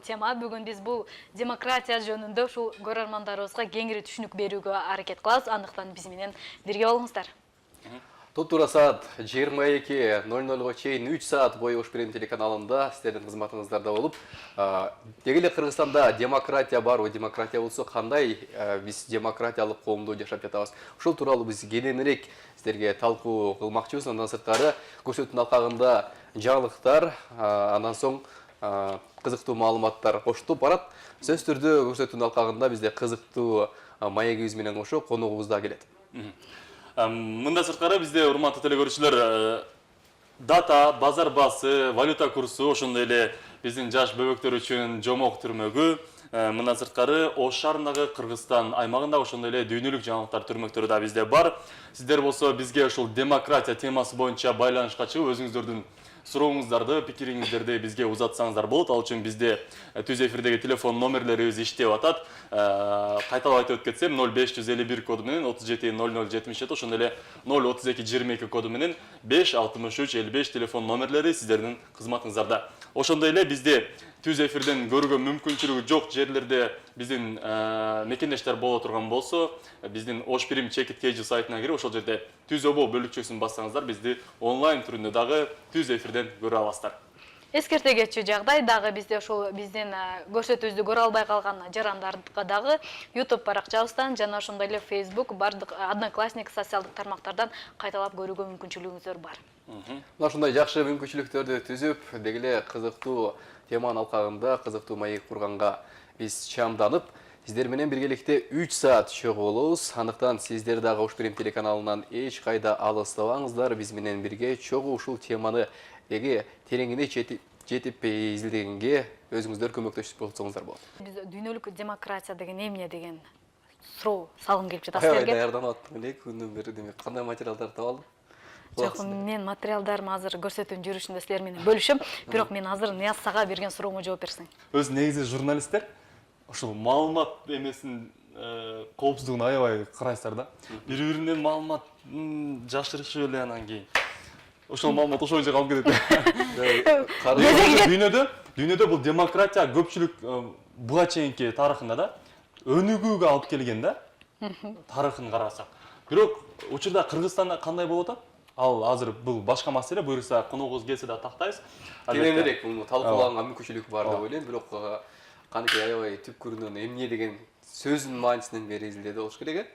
Тема бүгін біз бұл демократия жөнінде ушул көрөрмандарыбызга кеңири түшүнүк берүүгө аракет кылабыз. Андыктан биз менен бирге болуңуздар. Туп-тура саат 22:00 чейин 3 саат бою Ошпирим телеканалында сіздердің қызматыңыздарда болып, дегеле Кыргызстанда демократия бар, о демократия болсо кандай биз демократиялык коомдо жашап жатабыз. Ушул тууралуу биз кененирээк сіздерге талкуу кылмакчыбыз. Андан сырткары көрсөтүүнүн алкагында жаңылыктар, андан соң кызыктуу маалыматтар коштулуп барат. Сөз түрдө көрсөтүүнүн алкагында бизде кызыктуу маегибиз менен кошо коногубуз да келет. Мында сырткары бизде урматтуу телекөрүүчүлөр дата, базар баасы, валюта курсу, ошондой эле биздин жаш бөбөктөр үчүн жомок түрмөгү, мындан сырткары Ош шаарындагы Кыргызстан аймагында ошондой эле дүйнөлүк жаңылыктар түрмөктөрү да бизде бар. Сиздер болсо бизге ушул демократия темасы боюнча байланышка чыгып өзүңүздөрдүн сурооңуздарды, пикириңиздерди бизге узатсаңыздар болот. Ал үчүн бизде түз эфирдеги телефон номерлерибиз иштеп атат. Кайталап айтып өткетсем 0551 коду менен 370077, ошондой эле 03222 коду менен 56355 телефон номерлери сиздердин кызматыңыздарда. Ошондой эле бизде түз эфирден көрүүгө мүмкүнчүлүгү жок жерлерде биздин мекендештер боло турган болсо, биздин Ошпирим чекиткейжи сайтына кирип, ошол жерде түз обо бөлүкчөсүн бассаңыздар, бизди онлайн түрүндө дагы түз эфирден көрө аласыздар. Эскерте кетчү жагдай дагы бизде ошол биздин көрсөтүүбүздү көрө албай калган жарандарга дагы YouTube баракчабыздан жана ошондой эле Facebook, бардык Одноклассник социалдык тармактардан кайталап көрүүгө мүмкүнчүлүгүңүздөр бар. Мына ушундай жакшы мүмкүнчүлүктөрдү түзүп, дегеле кызыктуу теманын алкагында кызыктуу маек курганга биз чамданып, сиздер менен биргеликте 3 саат чогуу болобуз. Андыктан сиздер дагы Ошпирим телеканалынан эч кайда алыстабаңыздар, биз менен бирге чогуу ушул теманы тереңине жетип изилдегенге өзүңүздөр көмөктөшүп болсоңуздар болот. Биз дүйнөлүк демократия деген эмне деген суроо салгым келип жатат силерге. силерге. Даярданып аттым эле күнүн бери, демек кандай материалдарды таап алдым? Жок, мен материалдарым азыр көрсөтүүнүн жүрүшүндө силер менен бөлүшөм. Бирок мен азыр Нияз сага берген сурооңо жооп берсең. Өз негизи журналисттер ушул маалымат эмесин коопсуздугун аябай карайсыздар да. Бири-биринен маалымат жашырышып эле анан кийин ошол маалымат ошол жерге алып кетет. Дүйнөдө бул демократия көпчүлүк буга чейинки тарыхында да өнүгүүгө алып келген да. Тарыхын карасак. Бирок учурда Кыргызстанда кандай болуп атат? Ал азыр бул башка маселе, буюрса коногубуз келсе да тактайбыз. Кененирээк муну талкуулаганга мүмкүнчүлүк бар деп ойлойм, бирок каныкей аябай түпкүрүнөн эмне деген сөзүнүн маанисинен бери изилдеди болуш керек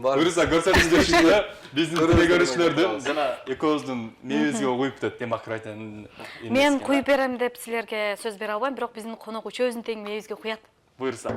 Буюрса көрсөтүүбүз үчүн биздин телекөрүүчүлөрдүн жана экөөбүздүн мээбизге куюп атат демократиянын. Мен куюп берем деп силерге сөз бере албайм, бирок биздин конок үчөөбүздүн тең мээбизге куят. Буюрса.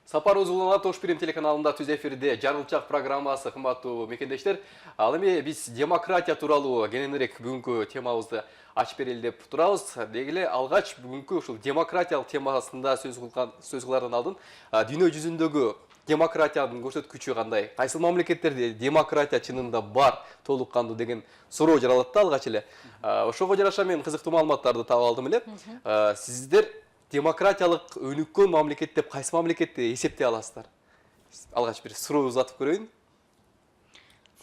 Сапарыбыз уланат Ошпирим телеканалында түз эфирде жаңылчак программасы, кымбаттуу мекендештер. Ал эми биз демократия тууралуу кененирээк бүгүнкү темабызды ачып берели деп турабыз. Дегеле алгач бүгүнкү ушул демократиялык темасында сөз кылардан алдын дүйнө жүзүндөгү демократиянын көрсөткүчү кандай? Кайсы мамлекеттерде демократия чынында бар, толук кандуу деген суроо жаралат да алгач эле. Ошого жараша мен кызыктуу маалыматтарды таап алдым эле. Сиздер демократиялык өнүккөн мамлекет деп кайсы мамлекетти эсептей аласыздар? Алгач бир суроо узатып көрөйүн.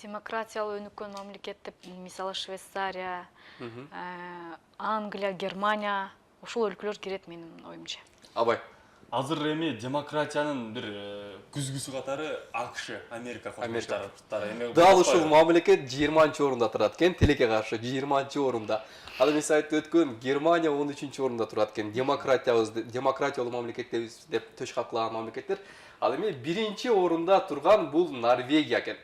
Демократиялык өнүккөн мамлекет деп мисалы Швейцария, Англия, Германия, ошол өлкөлөр кирет менин оюмча. Абай. Азыр эми демократиянын бир күзгүсү катары АКШ, Америка Коңшу Штаттары. Дал ушул мамлекет 20-орунда турат экен, тилекке каршы 20-орунда. Ал эми сайтта өткөн Германия 13-орунда турат экен. Демократиялуу мамлекет деп төш каплаган мамлекеттер. Ал эми 1-орунда турган бул Норвегия экен.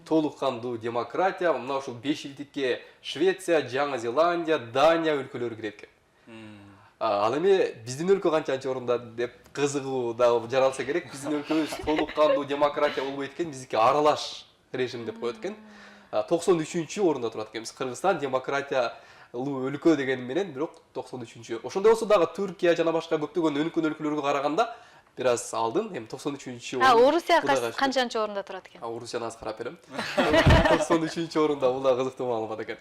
Толук кандуу демократия, мына ушул 5 илдикке Швеция, Жаңы Зеландия, Дания өлкөлөрү кирет экен. Ал эми биздин өлкө канчанчы орунда деп кызыгуу да жаралса керек. Биздин өлкөбүз толук кандуу демократия болбойт экен, биздики аралаш режим деп коет экен. 93-орунда турат экенбиз. Кыргызстан демократиялуу өлкө деген менен, бирок 93-чү. Ошондой болсо дагы Түркия жана башка көптөгөн өнүккөн өлкөлөргө караганда бир аз алдын, эми 93-чү Орусия канчанчы орунда турат экен? Орусияны аз карап берем. 93-чү орунда, бул да кызыктуу маалымат экен.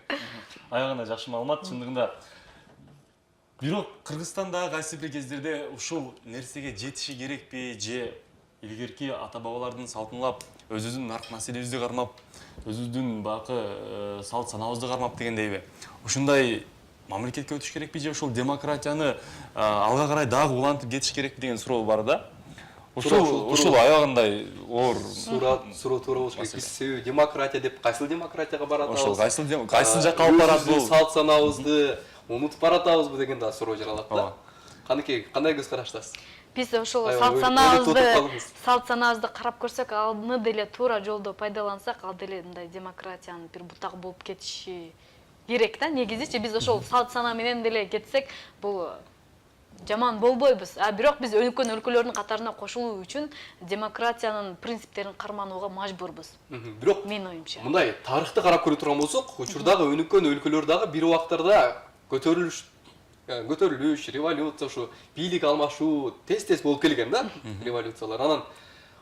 Аягында жакшы маалымат, чындыгында. Бирок Кыргызстандагы кайсы бир кездерде ушул нерсеге жетиши керекпи, же илгерки ата-бабалардын салтынлап, өзүбүздүн нарк маселебизди кармап, өзүбүздүн бакы салт санабызды кармап дегендейби? Ушундай мамлекетке өтүш керекпи, же ушул демократияны алга карай дагы улантып кетиш керекпи деген суроо бар да. Ушул аягындай оор суроо туура болуш керек. Биз себеби демократия деп кайсыл демократияга баратабыз? Ошол кайсыл жакка алып барат бул? Салт санабызды унутуп баратабызбы деген да суроо жаралат да. Каныкей, кандай көз караштасыз? Биз ошол салт санабызды карап көрсөк, аны деле туура жолдо пайдалансак, ал деле мындай демократиянын бир бутагы болуп кетиши керек да. Негизичи биз ошол салт сана менен деле кетсек, бул жаман болбойбуз. Бирок биз өнүккөн өлкөлөрдүн катарына кошулуу үчүн демократиянын принциптерин карманууга мажбурбуз. Бирок менин оюмча. Мындай тарыхты карап көрө турган болсок, учурдагы өнүккөн өлкөлөр дагы бир убактарда көтөрүлүш, революция, ушу бийлик алмашуу тез болуп келген да, революциялар. Анан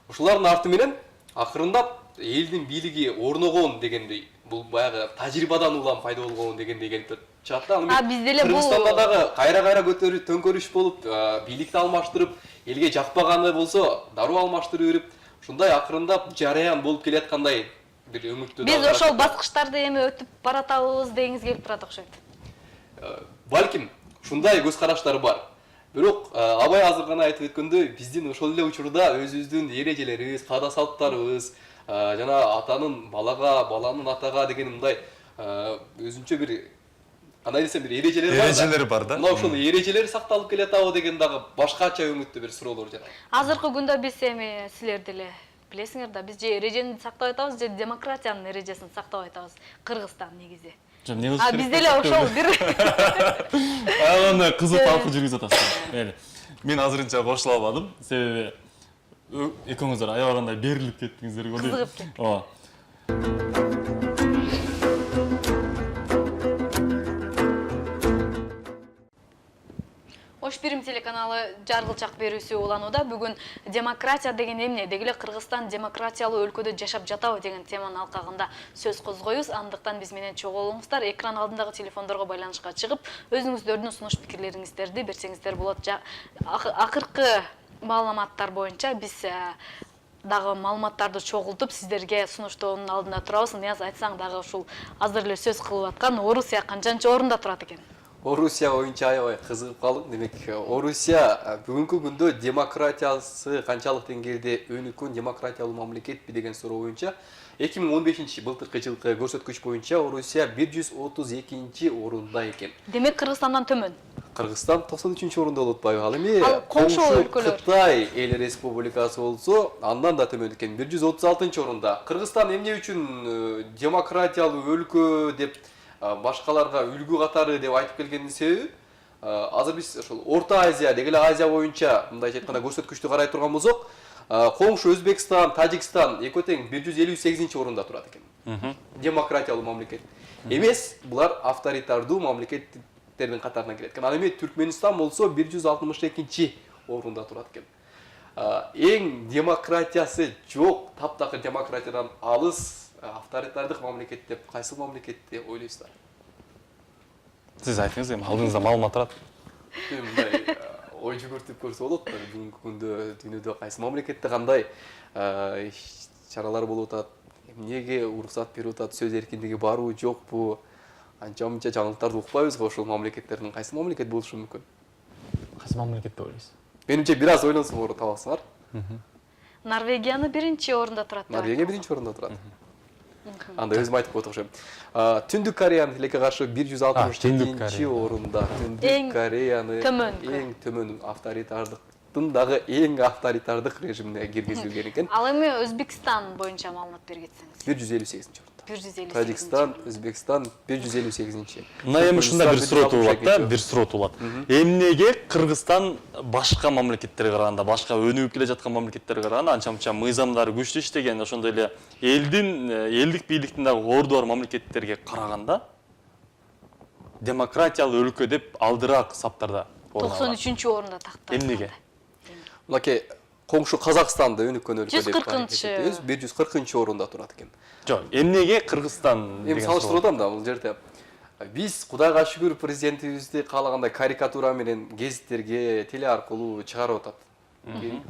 ушулардын арты менен акырындап элдин бийлиги орногон дегендей, бул баягы тажрыйбадан улам пайда болгон дегендей келип чыгат да. Биз деле бул Кыргызстанда дагы кайра көтөрүп, төңкөрүш болуп, бийликти алмаштырып, элге жакпаганы болсо, дароо алмаштырып берип, ушундай акырындап жараян болуп келаткандай бир өмүттү. Биз ошол баскычтарды эми өтүп баратабыз дегиңиз келип турат окшойт. Балким ушундай көз караштар бар. Бирок абай азыр гана айтып өткөндөй, биздин ошол эле учурда өзүбүздүн эрежелерибиз, каада салттарыбыз, жана атанын балага, баланын атага деген мындай өзүнчө бир кандай десем бир эрежелер бар да. Мына ошол эрежелер сакталып келатабы деген дагы башкача өңүттүү бир суроолор жаралат. Азыркы күндө биз эми силер деле билесиңер да, биз же эрежени сактап атабыз, же демократиянын эрежесин сактап атабыз. Кыргызстан негизи. Биз деле ошол бир аягында кызык талкуу жүргүзүп атасыздар. Мейли. Мен азырынча кошула албадым, себеби экөөңүздөр аябагандай берилип кеттиңиздер го дейм. Кызыгып кеттим. Ош Бирим телеканалы жаргылчак берүүсү уланууда. Бүгүн демократия деген эмне, дегеле Кыргызстан демократиялуу өлкөдө жашап жатабы деген теманын алкагында сөз козгойбуз. Андыктан биз менен чогулуңуздар, экран алдындагы телефондорго байланышка чыгып, өзүңүздөрдүн сунуш пикирлериңиздерди берсеңиздер болот. Акыркы маалыматтар боюнча биз дагы маалыматтарды чогултуп сиздерге сунуштоонун алдында турабыз. Нияз, айтсаң дагы ушул азыр эле сөз кылып аткан Орусия канчанчы орунда турат экен? Орусия боюнча аябай кызыгып калдым. Демек, Орусия бүгүнкү күндө демократиясы канчалык деңгээлде өнүккөн демократиялуу мамлекетпи деген суроо боюнча 2015 былтыркы жылкы көрсөткүч боюнча Орусия 132 орунда экен. Демек, Кыргызстандан төмөн. Кыргызстан 93-орунда болуп атпайбы? Ал эми коңшу өлкөлөр Кытай эл республикасы болсо, андан да төмөн экен, 136-орунда. Кыргызстан эмне үчүн демократиялуу өлкө деп башкаларга үлгү катары деп айтып келгендин себеби, азыр биз ошол Орто Азия, дегеле Азия боюнча мындайча айтканда көрсөткүчтү карай турган болсок, коңшу Өзбекстан, Тажикстан экөө тең 158-орунда турат экен. Демократиялуу мамлекет эмес, булар авторитардуу мамлекеттердин катарына кирет экен. Ал эми Түркмөнстан болсо 162-орунда турат экен. Эң демократиясы жок, таптакыр демократиядан алыс авторитардык мамлекет деп кайсы мамлекетти ойлойсуздар? Сиз айтыңыз, эми алдыңызда маалымат турат. Мындай ой жүгүртүп көрсө болот. Бүгүнкү күндө дүйнөдө кайсы мамлекетте кандай чаралар болуп атат, эмнеге уруксат берип атат, сөз эркиндиги барбы, жокпу? Анча-мынча жаңылыктарды укпайбыз го, ошол мамлекеттердин кайсы мамлекет болушу мүмкүн? Кайсы мамлекет деп ойлойсуз? Менимче бир аз ойлонсоңор табасыңар. Норвегияны 1-орунда турат. Норвегия 1-орунда турат. Анда өзүм айтып коет окшойм. Түндүк Кореянын тилекке каршы 162-орунда. Түндүк Кореяны эң төмөн авторитардыктын дагы эң авторитардык режимине киргизилген экен. Ал эми Өзбекстан боюнча маалымат бергенсиңиз. 158-орунда. 158. Тажикстан, Өзбекстан 158-чи. Мына эми ушундай бир суроо туулат да, бир суроо туулат. Эмнеге Кыргызстан башка мамлекеттерге караганда, башка өнүгүп келе жаткан мамлекеттерге караганда анча-мынча мыйзамдары күчтүү иштеген, ошондой эле элдик бийликтин дагы орду бар мамлекеттерге караганда демократиялуу өлкө деп алдыраак саптарда орун алат? 93-орунда тактап. Эмнеге? Мынакей коңшу Казакстанды өнүккөн өлкө деп 140-чы. 140 орунда турат экен. Жок, эмнеге Кыргызстан Эми деген салыштырып атам да бул жерде. Биз Кудайга шүгүр президентибизди каалагандай карикатура менен гезиттерге, теле аркылуу чыгарып атат.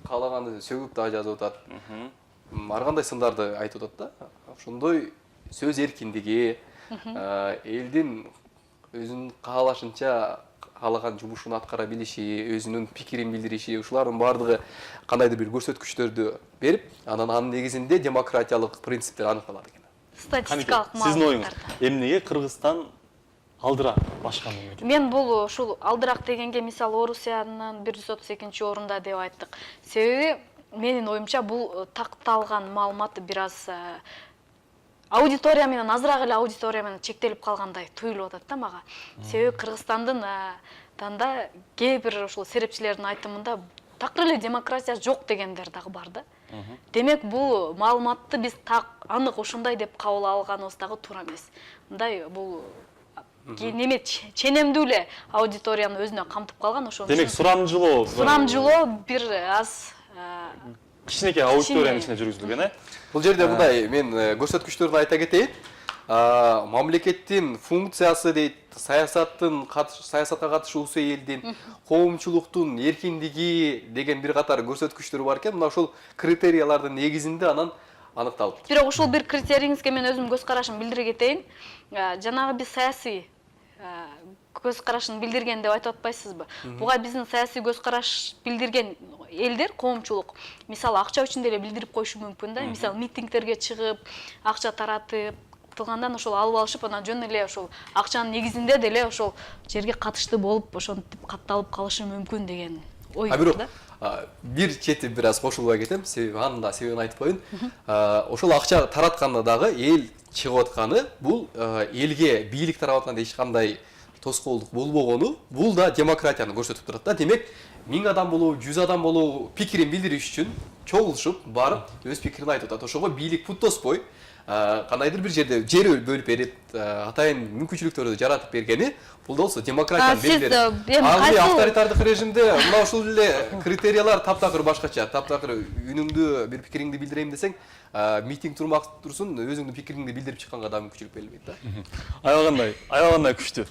Каалаганды сөгүп да жазып атат. Ар кандай сындарды айтып атат да. Ошондой сөз эркиндиги, элдин өзүнүн каалашынча каалаган жумушун аткара билиши, өзүнүн пикирин билдириши, ушулардын баардыгы кандайдыр бир көрсөткүчтөрдү берип, анын негизинде демократиялык принциптер аныкталат экен. Статистикалык Сиздин оюңуз маалыматтар. эмнеге Кыргызстан алдыраак башка мамлекет? Мен бул ушул алдыраак дегенге мисалы Орусиянын 132 орунда деп айттык. Себеби менин оюмча бул такталган маалымат бир аз аудитория менен азыраак эле аудитория менен чектелип калгандай туюлуп атат да мага. Себеби Кыргызстандын танда кээ бир ушул серепчилердин айтымында такыр эле демократия жок дегендер дагы бар да. Демек бул маалыматты биз так анык ушундай деп кабыл алганыбыз дагы туура эмес. Мындай бул неме ченемдүү эле аудиторияны өзүнө камтып калган ошон үчүн. Демек сурамжылоо бир аз кичинекей аудиториянын ичинде жүргүзүлгөн, Бул жерде мындай мен көрсөткүчтөрдү айта кетейин. Мамлекеттин функциясы дейт, саясатка катышуусу элдин, коомчулуктун эркиндиги деген бир катар көрсөткүчтөр бар экен. Мына ушул критериялардын негизинде анан аныкталып. Бирок ушул бир критерийиңизге мен өзүмдүн көз карашымды билдире кетейин. Жанагы биз саясий көз карашын билдирген деп айтып атпайсызбы? Буга биздин саясий көз караш билдирген элдер, коомчулук, мисалы акча үчүн деле билдирип коюшу мүмкүн да. Мисалы митингтерге чыгып, акча таратып, кылгандан ошол алып алышып, анан жөн эле ошол акчанын негизинде деле ошол жерге катыштуу болуп, ошентип катталып калышы мүмкүн деген ой бар да. Бир чети бир аз кошулбай кетем, себеби анын да себебин айтып коеюн. Ошол акча таратканда дагы эл чыгып атканы, бул элге бийлик тарабынан эч кандай тоскоолдук болбогону, бул да демократияны көрсөтүп турат да. Демек, 1000 адам болобу, 100 адам болобу пикирин билдириш үчүн чогулушуп, барып өз пикирин айтып атат. Ошого бийлик пут тоспой, кандайдыр бир жерде жер бөлүп берип, атайын мүмкүнчүлүктөрдү жаратып бергени, бул да болсо демократиянын белгилери. Ал авторитардык режимде мына ушул эле критериялар таптакыр башкача, таптакыр үнүмдүү бир пикириңди билдирейм десең, митинг турсун, өзүңдүн пикириңди билдирип чыкканга да мүмкүнчүлүк берилбейт да. Аябагандай күчтүү.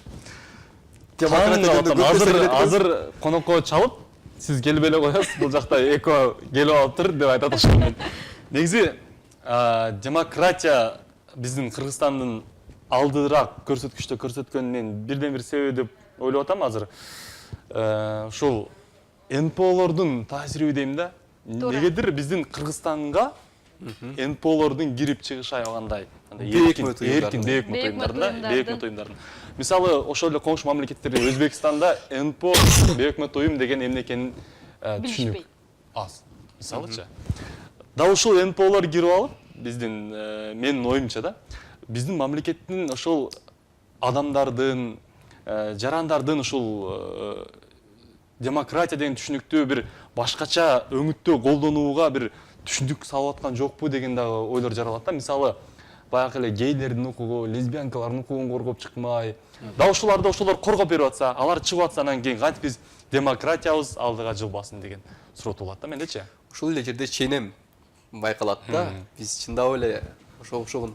Азыр конокко чалып, сиз келип эле коесуз, бул жакта эко келип алыптыр деп айтат ошондон. Негизи демократия биздин Кыргызстандын алдыраак көрсөткүчтө көрсөткөнүнүн бирден бир себеби деп ойлоп атам азыр. Ушул НПОлордун таасириби дейм да. Негедир биздин Кыргызстанга НПОлордун кирип чыгышы аябагандай эркин бейөкмөт уюмдардын. Мисалы, ошол эле коңшу мамлекеттерде Өзбекстанда НПО бейөкмөт уюм деген эмне экенин түшүнүк аз. Мисалычы. Да ушул НПОлор кирип алып, биздин менин оюмча да, биздин мамлекеттин ошол адамдардын, жарандардын ушул демократия деген түшүнүктү бир башкача өңүттө колдонууга бир түшүндүк салып аткан жокпу деген дагы ойлор жаралат да. Мисалы, баягы эле гейлердин укугу, лесбиянкалардын укугун коргоп чыкмай, да ошолор коргоп берип атса, алар чыгып атса, анан кийин кантип биз демократиябыз алдыга жылбасын деген суроо туулат да мендечи. Ушул эле жерде ченем байкалат да. Биз чындап эле ошого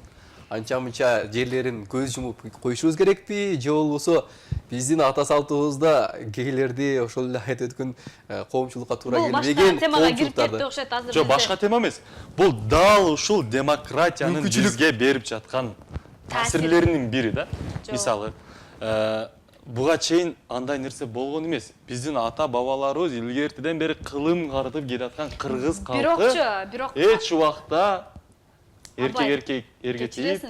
анча-мынча жерлерин көз жумуп коюшубуз керекпи, же болбосо биздин ата салтыбызда гейлерди ошол эле айтып өткөн коомчулукка туура келбеген коомчулуктарды. Жок, башка тема эмес. Бул дал ушул демократиянын бизге берип жаткан таасирлеринин бири да. Мисалы, буга чейин андай нерсе болгон эмес. Биздин ата бабаларыбыз илгертиден бери кылым карытып келаткан кыргыз калкы бирок эч убакта эркек эрге тийип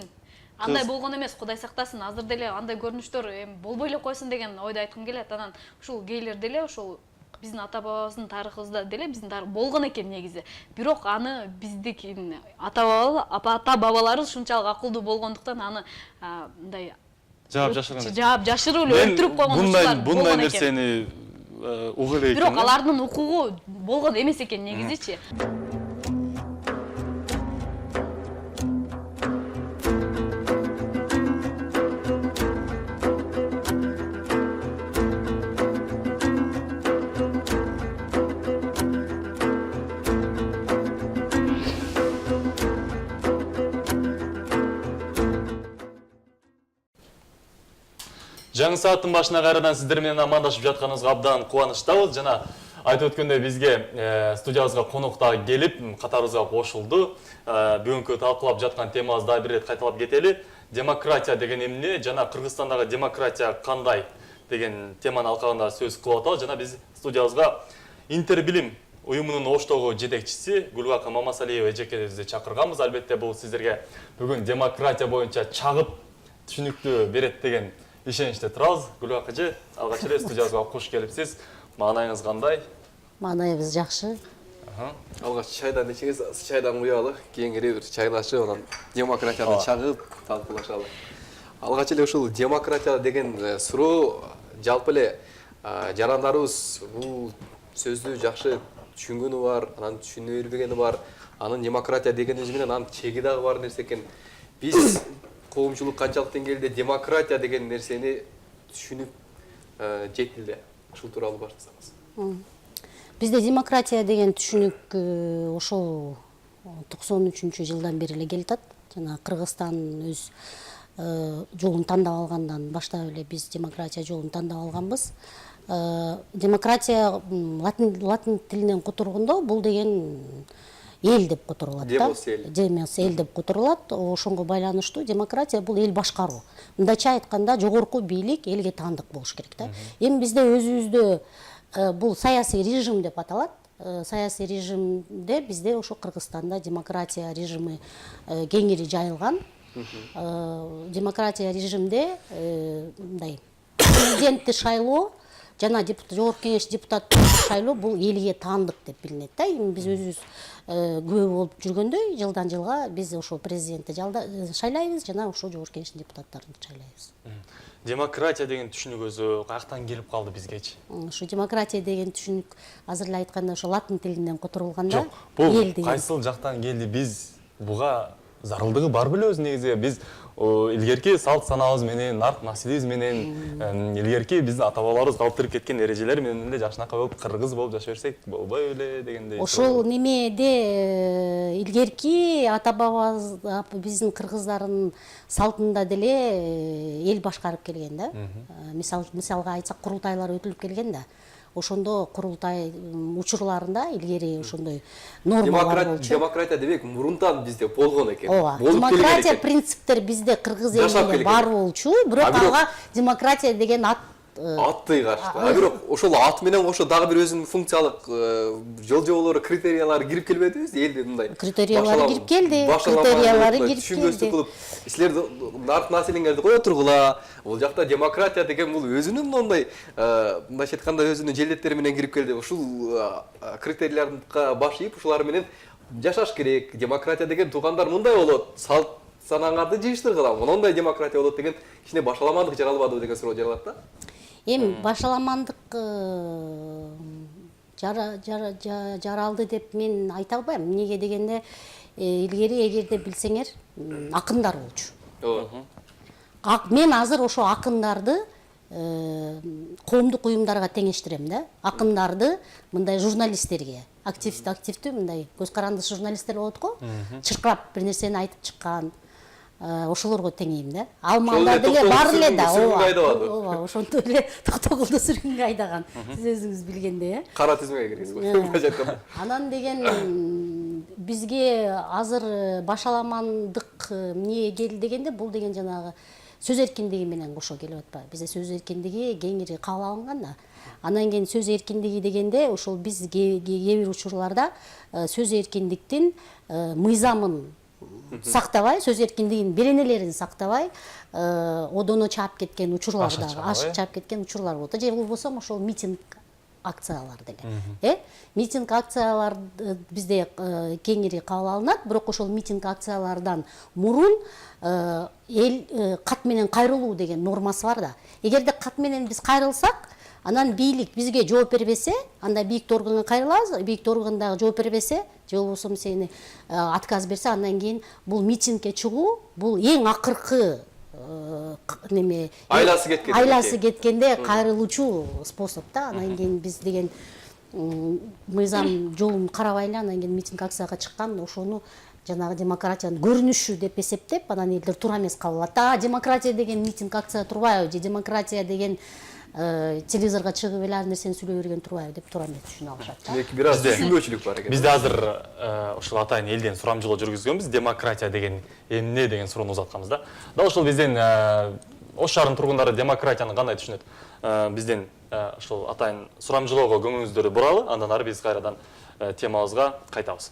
андай болгон эмес, Кудай сактасын. Азыр деле андай көрүнүштөр болбой эле койсун деген ойду айткым келет. Анан ушул гейлер деле ошол биздин ата бабабыздын тарыхыбызда деле биздин болгон экен негизи. Бирок аны биздин ата бабаларыбыз ушунчалык акылдуу болгондуктан аны мындай жаап жашырып эле өлтүрүп койгон ушулар болгон экен. Бундай нерсени угуп элек. Бирок алардын укугу болгон эмес экен негизичи. Жаңы сааттын башына кайрадан сиздер менен амандашып жатканыбызга абдан кубанычтабыз. Жана айтып өткөндөй бизге студиябызга конок да келип, катарыбызга кошулду. Бүгүнкү талкуулап жаткан темабызды дагы бир ирет кайталап кетели. Демократия деген эмне жана Кыргызстандагы демократия кандай деген теманы алкагында сөз кылып атабыз. Жана биз студиябызга Интербилим уюмунун Оштогу жетекчиси Гүлбакы Мамасалиева эжекебизди чакырганбыз. Албетте бул сиздерге бүгүн демократия боюнча чагып түшүнүктүү берет деген ишеничте турабыз. Гүлбакы эже, алгач эле студиябызга куш келипсиз. Маанайыңыз кандай? Маанайыбыз жакшы. Алгач чайдан ичиңиз, чайдан куялы, кийинкири бир чайлашып, анан демократияны чагып талкуулашалы. Алгач эле ушул демократия деген суроо жалпы эле жарандарыбыз бул сөздү жакшы түшүнгөнү бар, анан түшүнө бербегени бар. Анын демократия дегенибиз менен анын чеги дагы бар нерсе экен. Биз коомчулук канчалык деңгээлде демократия деген нерсени түшүнүп жетилди. Ушул тууралуу баштасаңыз. Бизде демократия деген түшүнүк ошол 93-жылдан бери эле келатат. Жана Кыргызстан өз жолун тандап алгандан баштап эле биз демократия жолун тандап алганбыз. Демократия латин тилинен которгондо бул деген эл деп которулат да. Демос эл деп которулат. Ошонго байланыштуу демократия бул эл башкаруу. Мындайча айтканда жогорку бийлик элге таандык болуш керек да. Эми бизде өзүбүздө бул саясий режим деп аталат. Саясий режимде бизде ошо Кыргызстанда демократия режими кеңири жайылган. Демократия режимде мындай президентти шайлоо жана жогорку кеңеш депутаттарын шайлоо бул элге таандык деп билинет да. Эми биз өзүбүз күбө болуп жүргөндөй жылдан жылга биз ошо президентти шайлайбыз жана ошо жогорку кеңештин депутаттарын шайлайбыз. Демократия деген түшүнүк өзү каяктан келип калды бизгечи? Ушу демократия деген түшүнүк азыр эле айтканда ошо латин тилинен которулганда. Жок, бул кайсыл жактан келди? Биз буга зарылдыгы бар беле өзү негизи? Биз илгерки салт санаабыз менен, нарк насилибиз менен, илгерки биздин ата-бабаларыбыз калыптырып кеткен эрежелер менен эле жакшынакай болуп, кыргыз болуп жашай берсек болбой беле дегендей. Ошол немеде илгерки ата-бабабыз биздин кыргыздардын салтында деле эл башкарып келген да. Мисалга айтсак курултайлар өтүлүп келген да. Ошондо курултай учурларында илгери ошондой нормалар болчу. Демократия дебек мурунтан бизде болгон экен. Ооба. Демократия принциптер бизде кыргыз элинде бар болчу, бирок ага демократия деген атты кашты. Бирок ошол ат менен ошо дагы бир өзүнүн функциялык жол-жоболору, критериялары кирип келбедиби? Элди мындай. Критериялары кирип келди. Критериялары кирип келди. Кылып, силер нарк населеңерди кое тургула. Бул жакта демократия деген бул өзүнүн мындай мындайча айтканда өзүнүн желдеттери менен кирип келди. Ушул критерияларга баш ийип, ушулар менен жашаш керек. Демократия деген туугандар мындай болот. Салт санаңарды жыйыштыргыла. Мондай демократия болот деген кичине башаламандык жаралбадыбы деген суроо жаралат да. Эми башаламандык жаралды деп мен айта албайм. Эмнеге дегенде илгери эгерде билсеңер акындар болчу. Мен азыр ошо акындарды коомдук уюмдарга теңештирем да. Акындарды мындай журналисттерге, активдүү мындай көз карандысы журналисттер болот го. Чыркырап бир нерсени айтып чыккан ошолорго теңейм да. Ал маалда деле бар эле да. Ооба, ошондой эле токтогулду сүргүнгө айдаган. Сиз өзүңүз билгендей, кара тизмеге киргизип. Анан деген бизге азыр башаламандык эмне келди дегенде бул деген жанагы сөз эркиндиги менен кошо келип атпайбы? Бизде сөз эркиндиги кеңири кабыл алынган да. Анан кийин сөз эркиндиги дегенде ошол биз кээ бир учурларда сөз эркиндиктин мыйзамын сактабай, сөз эркиндигинин беренелерин сактабай, одоно чаап кеткен учурлар дагы, ашык чаап кеткен учурлар болот. Же болбосо ошол митинг акциялар деле. Митинг акциялар бизде кеңири кабыл алынат, бирок ошол митинг акциялардан мурун эл кат менен кайрылуу деген нормасы бар да. Эгерде кат менен биз кайрылсак, анан бийлик бизге жооп бербесе, анда бийиктүү органга кайрылабыз, бийиктүү орган дагы жооп бербесе, же болбосо сени отказ берсе, андан кийин бул митингге чыгуу, бул эң акыркы неме айласы кеткенде кайрылуучу способ да. Анан кийин биз деген мыйзам жолун карабай эле анан кийин митинг акцияга чыккан, ошону жанагы демократиянын көрүнүшү деп эсептеп анан элдер туура эмес кабыл алат. Демократия деген митинг акция турбайбы же демократия деген телевизорго чыгып эле ар нерсени сүйлөй берген турбайбы деп туура эмес түшүнө алышат да. Демек бир аз түшүнбөчүлүк бар экен. Бизде азыр ушул атайын элден сурамжылоо жүргүзгөнбүз. Демократия деген эмне деген суроону узатканбыз да. Дал ушул бизден Ош шаарынын тургундары демократияны кандай түшүнөт? Бизден ушул атайын сурамжылоого көңүлүңүздөрдү буралы, андан ары биз кайрадан темабызга кайтабыз.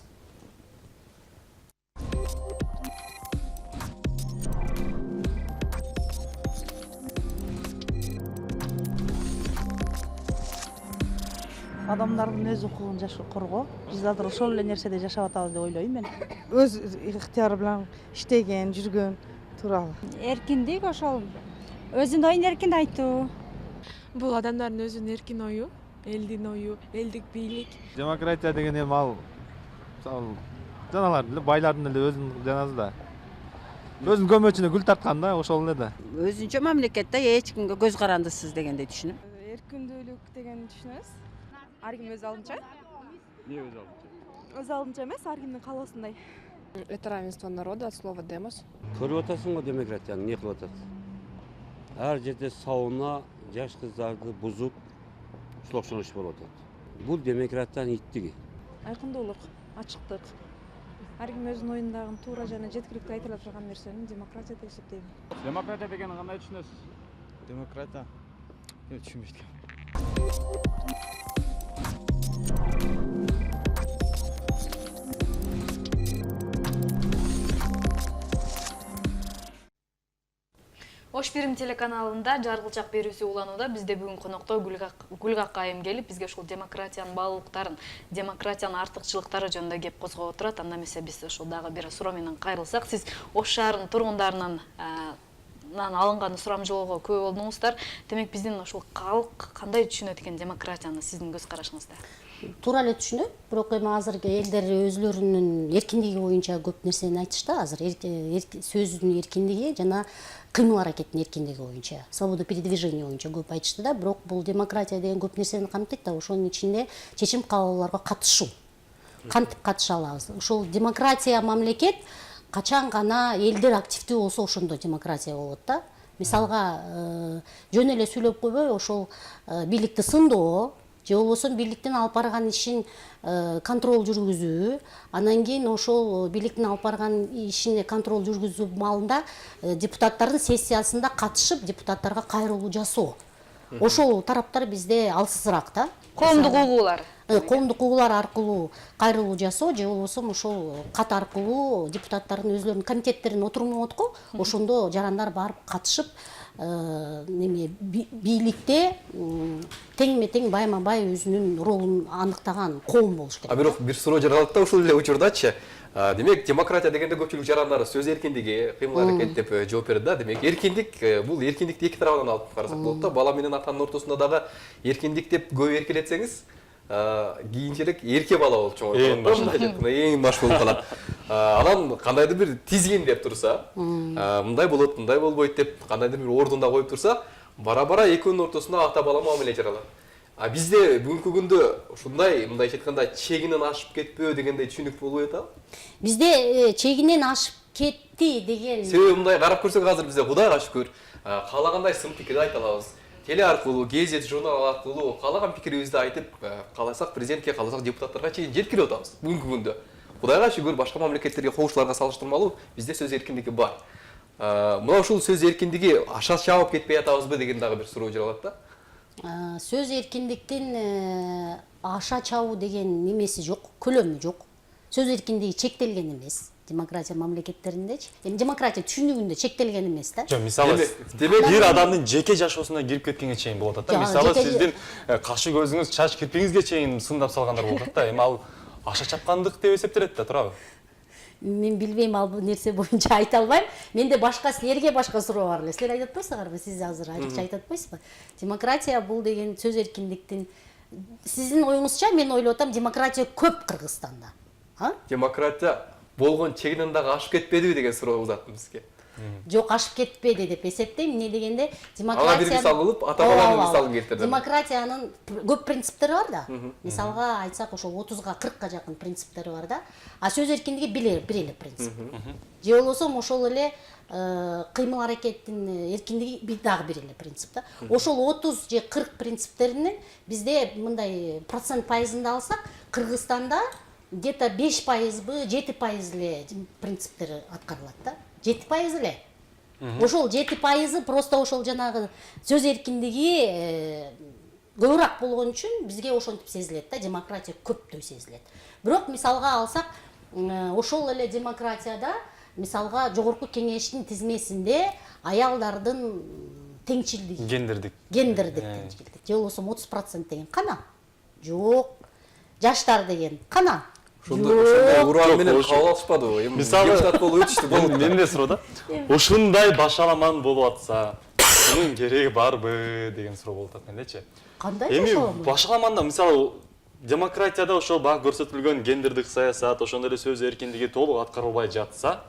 Адамдардын өз укугун коргоо. Биз азыр ошол эле нерседе жашап атабыз деп ойлойм мен. Өз ыктыяры менен иштеген, жүргөн тууралуу. Эркиндик ошол өзүнүн оюн эркин айтуу. Бул адамдардын өзүнүн эркин ою, элдин ою, элдик бийлик. Демократия деген эми ал мисалы жаналардын эле байлардын эле өзүнүн жаназы да. Өзүнүн көмөчүнө гүл тарткан да, ошол эле да. Өзүнчө мамлекетте эч кимге көз карандысыз дегендей түшүнөм. Эркиндүүлүк дегенди түшүнөбүз. Ар ким өз алдынча. Эмне өз алдынча? Өз алдынча эмес, ар кимдин каалоосундай. Это равенство народа от слова демос. Көрүп атасың го демократияны эмне кылып атат? Ар жерде сауна, жаш кыздарды бузуп, ушул окшоң иш болуп атат. Бул демократиянын иттиги. Айкындуулук, ачыктык. Ар ким өзүнүн оюндагын туура жана жеткиликтүү айта турган нерсени демократия деп эсептейм. Демократия дегени кандай түшүнөсүз? Демократия түшүнбөйт. Ош Бирим телеканалында жаргылчак берүүсү уланууда. Бизде бүгүн конокто Гүлгак айым келип, бизге ушул демократиянын баалуулуктарын, демократиянын артыкчылыктары жөнүндө кеп козгоп отурат. Анда эмесе биз ушул дагы бир суроо менен кайрылсак, сиз Ош шаарынын тургундарынан алынган сурамжылоого күбө болдуңуздар. Демек биздин ушул калк кандай түшүнөт экен демократияны сиздин көз карашыңызда? Туура эле түшүнөт, бирок эми азыркы элдер өзлөрүнүн эркиндиги боюнча көп нерсени айтышты. Азыр сөзүнүн эркиндиги жана кыймыл аракеттин эркиндиги боюнча, свобода передвижения боюнча көп айтышты да. Бирок бул демократия деген көп нерсени камтыйт да. Ошонун ичинде чечим кабыл алууларга катышуу. Кантип катыша алабыз? Ушул демократия мамлекет качан гана элдер активдүү болсо ошондо демократия болот да. Мисалга жөн эле сүйлөп койбой, ошол бийликти сындоо же болбосо бийликтин алып барган ишин контроль жүргүзүү, анан кийин ошол бийликтин алып барган ишине контроль жүргүзүү маалында депутаттардын сессиясында катышып, депутаттарга кайрылуу жасоо. Ошол тараптар бизде алсызыраак да. Коомдук угуулар. Коомдук угуулар аркылуу кайрылуу жасоо же болбосо ошол кат аркылуу депутаттардын өзлөрүнүн комитеттерин отуруму болот го. Ошондо жарандар барып катышып, бийликте теңме тең байма бай өзүнүн ролун аныктаган коом болуш керек. Бирок бир суроо жаралат да ушул эле учурдачы. Демек демократия дегенде көпчүлүк жарандары сөз эркиндиги, кыймыл аракет деп жооп берди да. Демек эркиндик, бул эркиндикти эки тарабынан алып карасак болот да. Бала менен атанын ортосунда дагы эркиндик деп көп эркелетсеңиз, кийинчерээк эрке бала болуп чоңойт. Эң баш болуп калат. Анан кандайдыр бир тизген деп турса, мындай болот, мындай болбойт деп кандайдыр бир ордунда коюп турса, бара-бара экөөнүн ортосунда ата бала мамиле жаралат. Бизде бүгүнкү күндө ушундай, мындайча айтканда, чегинен ашып кетпөө дегендей түшүнүк болуп атабы? Бизде чегинен ашып кетти деген. Себеби мындай карап көрсөк азыр бизде Кудайга шүкүр, каалагандай сын пикир айта алабыз. Теле аркылуу, гезет, журнал аркылуу каалаган пикирибизди айтып, кааласак президентке, кааласак депутаттарга чейин жеткирип атабыз бүгүнкү күндө. Кудайга шүкүр, башка мамлекеттерге, коңшуларга салыштырмалуу бизде сөз эркиндиги бар. Мына ушул сөз эркиндиги аша чабып кетпей атабызбы деген дагы бир суроо жаралат да. Сөз эркиндиктин аша чабуу деген немеси жок, көлөмү жок. Сөз эркиндиги чектелген эмес. Демократия мамлекеттериндечи. Эми демократия түшүнүгүндө чектелген эмес да. Жок, мисалы бир адамдын жеке жашоосуна кирип кеткенге чейин болот атат. Мисалы сиздин кашы көзүңүз, чач кирпиңизге чейин сындап салгандар болот атат да. Эми ал аша чапкандык деп эсептелет да, туурабы? Мен билбейм, ал нерсе боюнча айта албайм. Менде башка, силерге башка суроо бар эле. Силер айтып атпайсыңарбы? Сиз азыр айрыкча айтып атпайсызбы? Демократия бул деген сөз эркиндиктин. Сиздин оюңузча мен ойлоп атам, демократия көп Кыргызстанда. Демократия болгон чегинен дагы ашып кетпедиби деген суроо узаттым сизге. жок ашып кетпеди деп эсептейм. Эмне дегенде Ага бир мисал кылып, ата-бабанын мисалын келтирдим. Демократиянын көп принциптери бар да. Мисалга айтсак, ошол 30-га 40-ка жакын принциптери бар да. А сөз эркиндиги бир эле принцип. Же болбосо ошол эле кыймыл аракеттин эркиндиги дагы бир эле принцип да. Ошол 30 же 40 принциптеринен бизде мындай процент пайызында алсак, Кыргызстанда где-то 5%, 7% эле принциптери аткарылат да. 7% эле. Ошол 7% просто ошол жанагы сөз эркиндиги көбүрөөк болгон үчүн бизге ошентип сезилет да, демократия көптөй сезилет. Бирок мисалга алсак, ошол эле демократияда мисалга жогорку кеңештин тизмесинде аялдардын теңчилдиги, гендердик теңчилдик, же болбосо 30% деген кана? Жок. Жаштар деген кана? Ошондой уран менен кабыл алышпадыбы? Мисалы депутат болуп өтүштү, болду. Менде суроо да. Ушундай башаламан болуп атса, мунун кереги барбы деген суроо болуп атат мендечи. Кандай Эми башаламанда мисалы демократияда ошол баягы көрсөтүлгөн гендердик саясат, ошондой эле сөз эркиндиги толук аткарылбай жатса,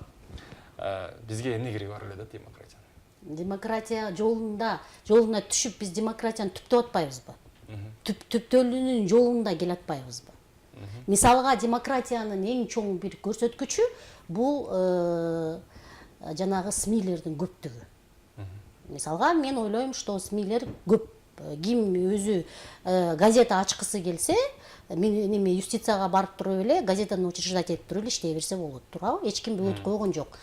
бизге эмне кереги бар эле да демократиянын? Демократия жолуна түшүп биз демократияны түптөп атпайбызбы? Түптөлүүнүн жолунда келе атпайбызбы? Мисалга демократиянын эң чоң бир көрсөткүчү бул жанагы СМИлердин көптүгү. Мисалга мен ойлойм, что СМИлер көп. Ким өзү газета ачкысы келсе, мен юстицияга барып туруп эле газетаны учреждать этип туруп эле иштей берсе болот, туурабы? Эч ким бөгөт койгон жок.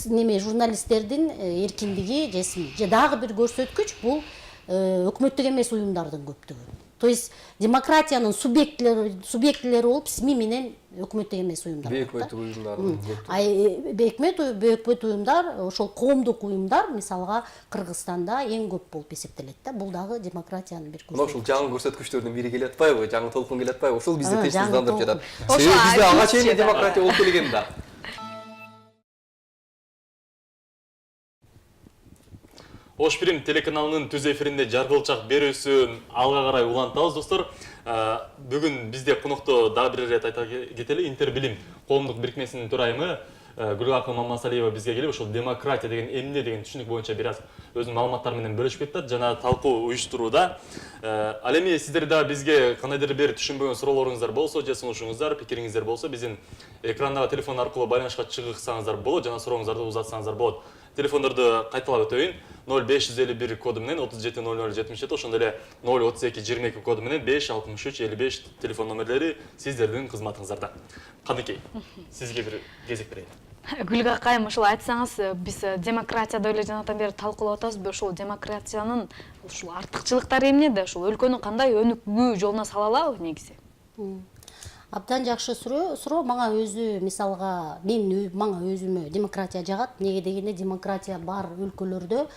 Неме журналисттердин эркиндиги же дагы бир көрсөткүч бул өкмөттүк эмес уюмдардын көптүгү. То есть демократиянын субъектилери болуп СМИ менен өкмөттүк эмес уюмдар. Өкмөттүк уюмдардын өкмөт уюмдар, ошол коомдук уюмдар мисалга Кыргызстанда эң көп болуп эсептелет да. Бул дагы демократиянын бир көрсөткүчү. Ошол жаңы көрсөткүчтөрдүн бири келе атпайбы? Жаңы толкун келе атпайбы? Ошол бизди тынчсыздандырып жатат. Себеби бизде ага чейин демократия болуп келген да. Ош Бирим телеканалынын түз эфиринде жаргылчак берүүсүн алга карай улантабыз, достор. Бүгүн бизде конокто дагы бир ирет айта кетели, Интербилим коомдук бирикмесинин төрайымы Гүлгакыл Мамасалиева бизге келип, ошол демократия деген эмне деген түшүнүк боюнча бир аз өзүнүн маалыматтары менен бөлүшүп кетти, жана талкуу уюштурууда. Ал эми сиздер да бизге кандайдыр бир түшүнбөгөн суроолоруңуздар болсо, же сунушуңуздар, пикириңиздер болсо, биздин экрандагы телефон аркылуу байланышка чыгсаңыздар болот, жана сурооңуздарды узатсаңыздар болот. Телефондорду кайталап өтөйүн. 0551 коду менен 370077, ошондой эле 03222 коду менен 56355 телефон номерлери сиздердин кызматыңыздарда. Каныкей, сизге бир кезек берейин. Гүлгакайым, ушул айтсаңыз, биз демократияда эле жанатан бери талкуулап атабызбы, ушул демократиянын ушул артыкчылыктары эмнеде? Ушул өлкөнү кандай өнүкүү жолуна сала алабы негизи? Абдан жакшы суроо. Мага өзү мисалга мага өзүмө демократия жагат. Неге дегенде демократия бар өлкөлөрдө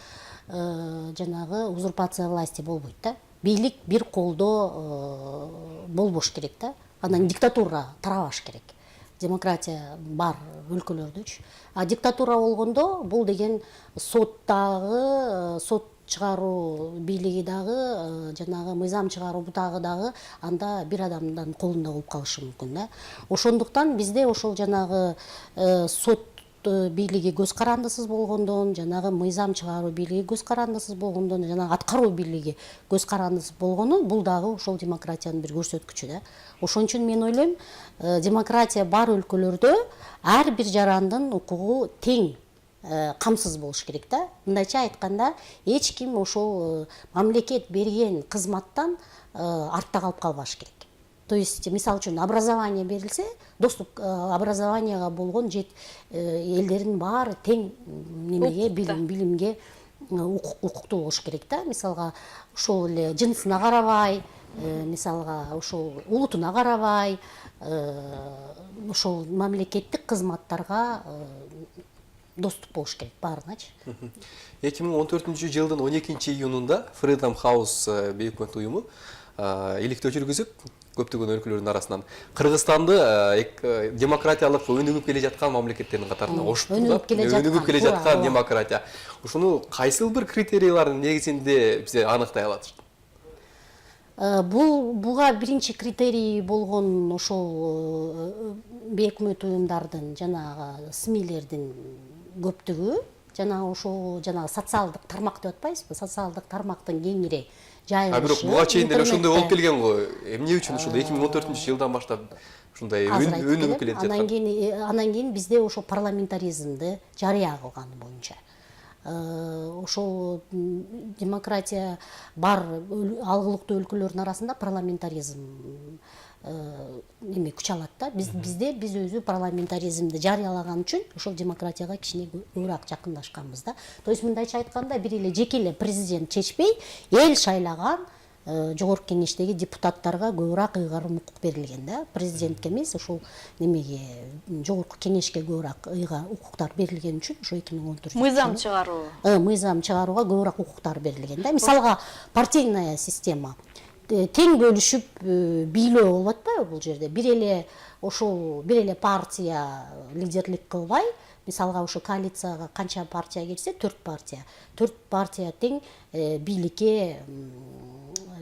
жанагы узурпация власти болбойт да. Бийлик бир колдо болбош керек да. Анан диктатура тарабаш керек. Демократия бар өлкөлөрдөчү. А диктатура болгондо бул деген сот чыгаруу бийлиги дагы, жанагы мыйзам чыгаруу дагы анда бир адамдын колунда болуп калышы мүмкүн да. Ошондуктан бизде ошол жанагы сот бийлиги көз карандысыз болгондон, жанагы мыйзам чыгаруу бийлиги көз карандысыз болгондон, жанагы аткаруу бийлиги көз карандысыз болгону, бул дагы ошол демократиянын бир көрсөткүчү да. Ошон үчүн мен ойлойм, демократия бар өлкөлөрдө ар бир жарандын укугу тең камсыз болуш керек да. Мындайча айтканда, эч ким ошол мамлекет берген кызматтан артта калып калбаш керек. То есть, мисал үчүн, образование берилсе, доступ образованияга болгон элдердин баары тең немеге, билимге укуктуу болуш керек да. Мисалга, ошол эле жынысына карабай, мисалга, ошол улутуна карабай, ошол мамлекеттик кызматтарга доступ болуш керек баарыначы. 2014-жылдын 12-июнунда Freedom House бейөкмөт уюму иликтөө жүргүзүп, көптөгөн өлкөлөрдүн арасынан Кыргызстанды демократиялык өнүгүп келе жаткан мамлекеттердин катарына кошуп, өнүгүп келе жаткан демократия. Ушуну кайсыл бир критерийлардын негизинде бизге аныктай алат? Буга биринчи критерий болгон ошол бейөкмөт уюмдардын, жанагы СМИлердин көптүгү жана ошол жана социалдык тармак деп атпайбызбы, социалдык тармактын кеңири жайылышы. Бирок буга чейин деле ошондой болуп келген го. Эмне үчүн ушул 2014-жылдан баштап ушундай өнүгүп келет жаткан? Анан кийин бизде ошол парламентаризмди жарыя кылганы боюнча ошол демократия бар алгылыктуу өлкөлөрдүн арасында парламентаризм эме күч алат да. Биз өзү парламентаризмди жарыялаган үчүн ошол демократияга кичине көбүрөөк жакындашканбыз да. То есть мындайча айтканда бир эле жеке эле президент чечпей, эл шайлаган жогорку кеңештеги депутаттарга көбүрөөк ыйгарым укук берилген да. Президентке эмес, ошол немеге жогорку кеңешке көбүрөөк укуктар берилген үчүн ошо 2014 мыйзам чыгаруу. Мыйзам чыгарууга көбүрөөк укуктар берилген да. Мисалга партийная система тең бөлүшүп бийлөө болуп атпайбы бул жерде? Бир эле партия лидерлик кылбай, мисалга ошо коалицияга канча партия кирсе, 4 партия тең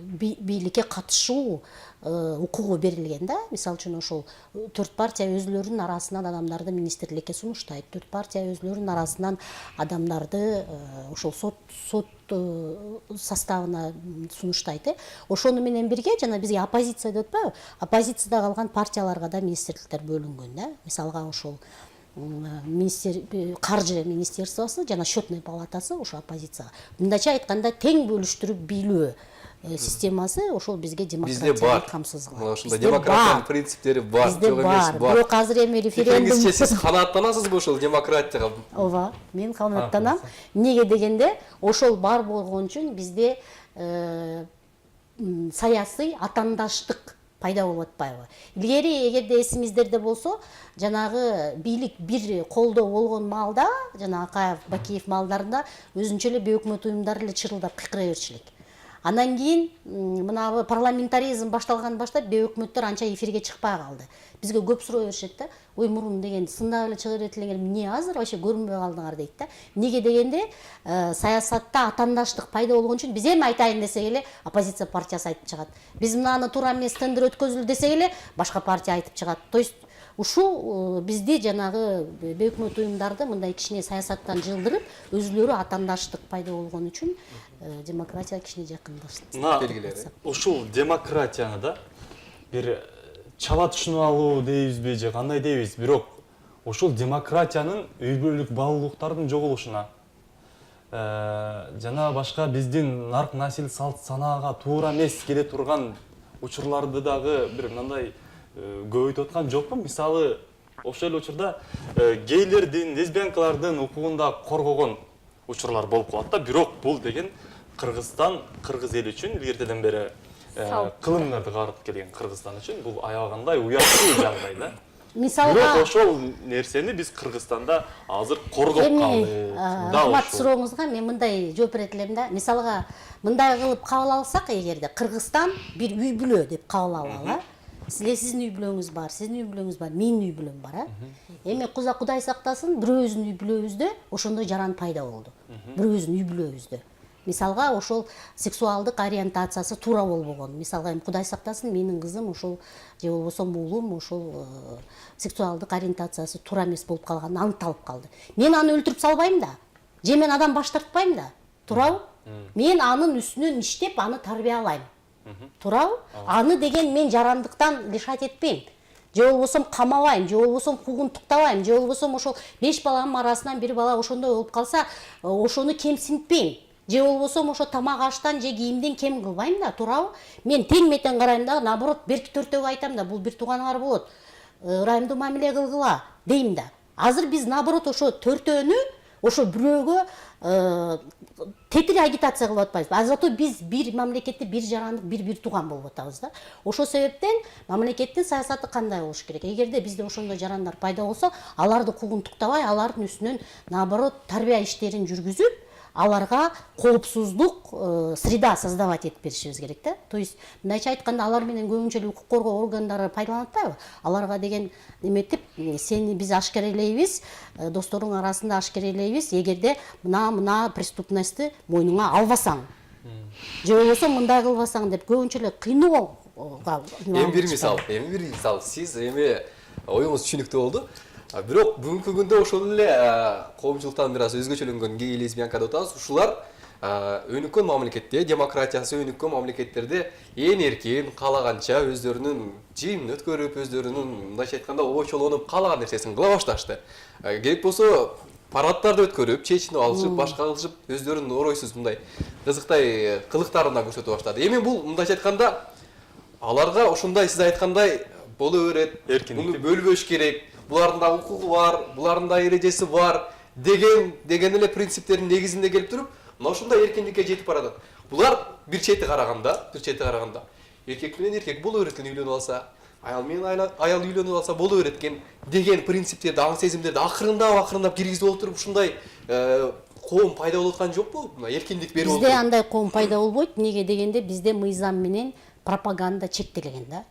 бийликке катышуу укугу берилген да. Мисалы үчүн ошол 4 партия өзлөрүнүн арасынан адамдарды министрликке сунуштайт, 4 партия өзлөрүнүн арасынан адамдарды ошол сот составына сунуштайт. Ошону менен бирге жана бизге оппозиция деп атпайбы? Оппозицияда калган партияларга да министрликтер бөлүнгөн да. Мисалга ошол каржы министерствосу жана счетный палатасы ошо оппозицияга. Мындайча айтканда тең бөлүштүрүп бийлөө системасы ошол бизге демократияны камсыз кылат. Ошондой демократиянын принциптери бар, жок эмес бар. Бирок азыр эми референдум. Сиз канааттанасызбы ошол демократияга? Ооба, мен канааттанам. Эмнеге дегенде, ошол бар болгон үчүн бизде саясий атаандаштык пайда болуп атпайбы? Илгери эгерде эсиңиздерде болсо, жанагы бийлик бир колдо болгон маалда, жана Акаев, Бакиев маалдарында өзүнчө эле бейөкмөт уюмдар эле чырылдап кыйкыра берчүлүк. Андан кийин мына парламентаризм башталгандан баштап бейөкмөттөр анча эфирге чыкпай калды. Бизге көп суроо беришет да. Ой, мурун деген сындап эле чыгып эле эмне азыр вообще көрүнбөй калдыңар дейт да. Неге дегенде саясатта атаандаштык пайда болгон үчүн биз эми айтайын десек эле оппозиция партиясы айтып чыгат. Биз мынаны туура эмес тендер өткөзүлдү десек эле башка партия айтып чыгат. То есть ушул бизди жанагы бейөкмөт уюмдарды мындай кичине саясаттан жылдырып, өзүлөрү атаандаштык пайда болгон үчүн демократия кичине жакындашты. Ушул демократияны да бир чала түшүнүп алуу дейбизби же кандай дейбиз, бирок ушул демократиянын үй бүлөлүк баалуулуктардын жоголушуна жана башка биздин нарк насил салт санаага туура эмес келе турган учурларды дагы бир мындай көбөйтүп аткан жокпу? Мисалы, ошол эле учурда гейлердин, лесбиянкалардын укугун да коргогон учурлар болуп калат да. Бирок бул деген Кыргызстан, кыргыз эли үчүн илгертеден бери кылымдарды карып келген Кыргызстан үчүн бул аябагандай уяттуу жагдай да. Мисалга, бирок ошол нерсени биз Кыргызстанда азыр коргоп калдык. Рахмат сурооңузга мен мындай жооп берет элем да. Мисалга, мындай кылып кабыл алсак, эгерде Кыргызстан бир үй бүлө деп кабыл алалы, сиздин үй бүлөңүз бар, сиздин үй бүлөңүз бар, менин үй бүлөм бар, Эми Кудай сактасын, бирөөбүздүн үй бүлөбүздө ошондой жаран пайда болду. Бирөөбүздүн үй бүлөбүздө. Мисалга ошол сексуалдык ориентациясы туура болбогон. Мисалга эми Кудай сактасын, менин кызым ошол же болбосо уулум ошол сексуалдык ориентациясы туура эмес болуп калган, аныкталып калды. Мен аны өлтүрүп салбайм да. Же мен адам баш тартпайм да. Туурабы? Мен анын үстүнөн иштеп, аны тарбиялайм. Туурабы? Аны деген мен жарандыктан лишать этпейм. Же болбосо камабайм, же болбосо куугун туктабайм, же болбосо ошол 5 баланын арасынан бир бала ошондой болуп калса, ошону кемсинтпейм. Же болбосо ошо тамак аштан же кийимден кем кылбайм да, туурабы? Мен тең метен карайм да, наоборот, берки төртөөгө айтам да, бул бир тууганыңар болот. Ырайымдуу мамиле кылгыла дейм да. Азыр биз наоборот ошо төртөөнү ошо бирөөгө тетири агитация кылып атпайбызбы? Азато биз бир мамлекетте бир жарандык, бир тууган болуп атабыз да. Ошол себептен мамлекеттин саясаты кандай болуш керек? Эгерде бизде ошондой жарандар пайда болсо, аларды куугун туктабай, алардын үстүнөн наоборот тарбия иштерин жүргүзүп, аларга коопсуздук среда создавать этип беришибиз керек да. То есть мындайча айтканда, алар менен көбүнчө укук коргоо органдары пайдаланып атпайбы? Аларга деген неметип, сени биз ашкерелейбиз, досторуң арасында ашкерелейбиз, эгерде мына преступностьты мойнуңа албасаң. Же болбосо мындай кылбасаң деп көбүнчө эле кыйноого. Эми бир мисал, сиз эми оюңуз түшүнүктүү болду. Бирок бүгүнкү күндө ошол эле коомчулуктан бир аз өзгөчөлөнгөн гей лесбиянка деп атабыз. Ушулар өнүккөн мамлекетте, демократиясы өнүккөн мамлекеттерде ээн эркин каалаганча өздөрүнүн жыйынын өткөрүп, өздөрүнүн мындайча айтканда обочолонуп каалаган нерсесин кыла башташты. Керек болсо парадтарды өткөрүп, чечинип алышып, башка кылышып, өздөрүнүн оройсуз мындай кызыктай кылыктарын көрсөтө баштады. Эми бул мындайча айтканда аларга ошондой сиз айткандай боло берет, муну бөлбөш керек, булардын да укугу бар, булардын да эрежеси бар деген эле принциптердин негизинде келип туруп, мына ушундай эркиндикке жетип баратат. Булар бир чети караганда, эркек менен эркек боло берет экен үйлөнүп алса, аял менен аял үйлөнүп алса боло берет экен деген принциптерди, аң сезимдерди акырындап киргизип отуруп ушундай коом пайда болуп аткан жокпу? Мына эркиндик берип отуруп. Бизде андай коом пайда болбойт. Неге дегенде бизде мыйзам менен пропаганда чектелген да.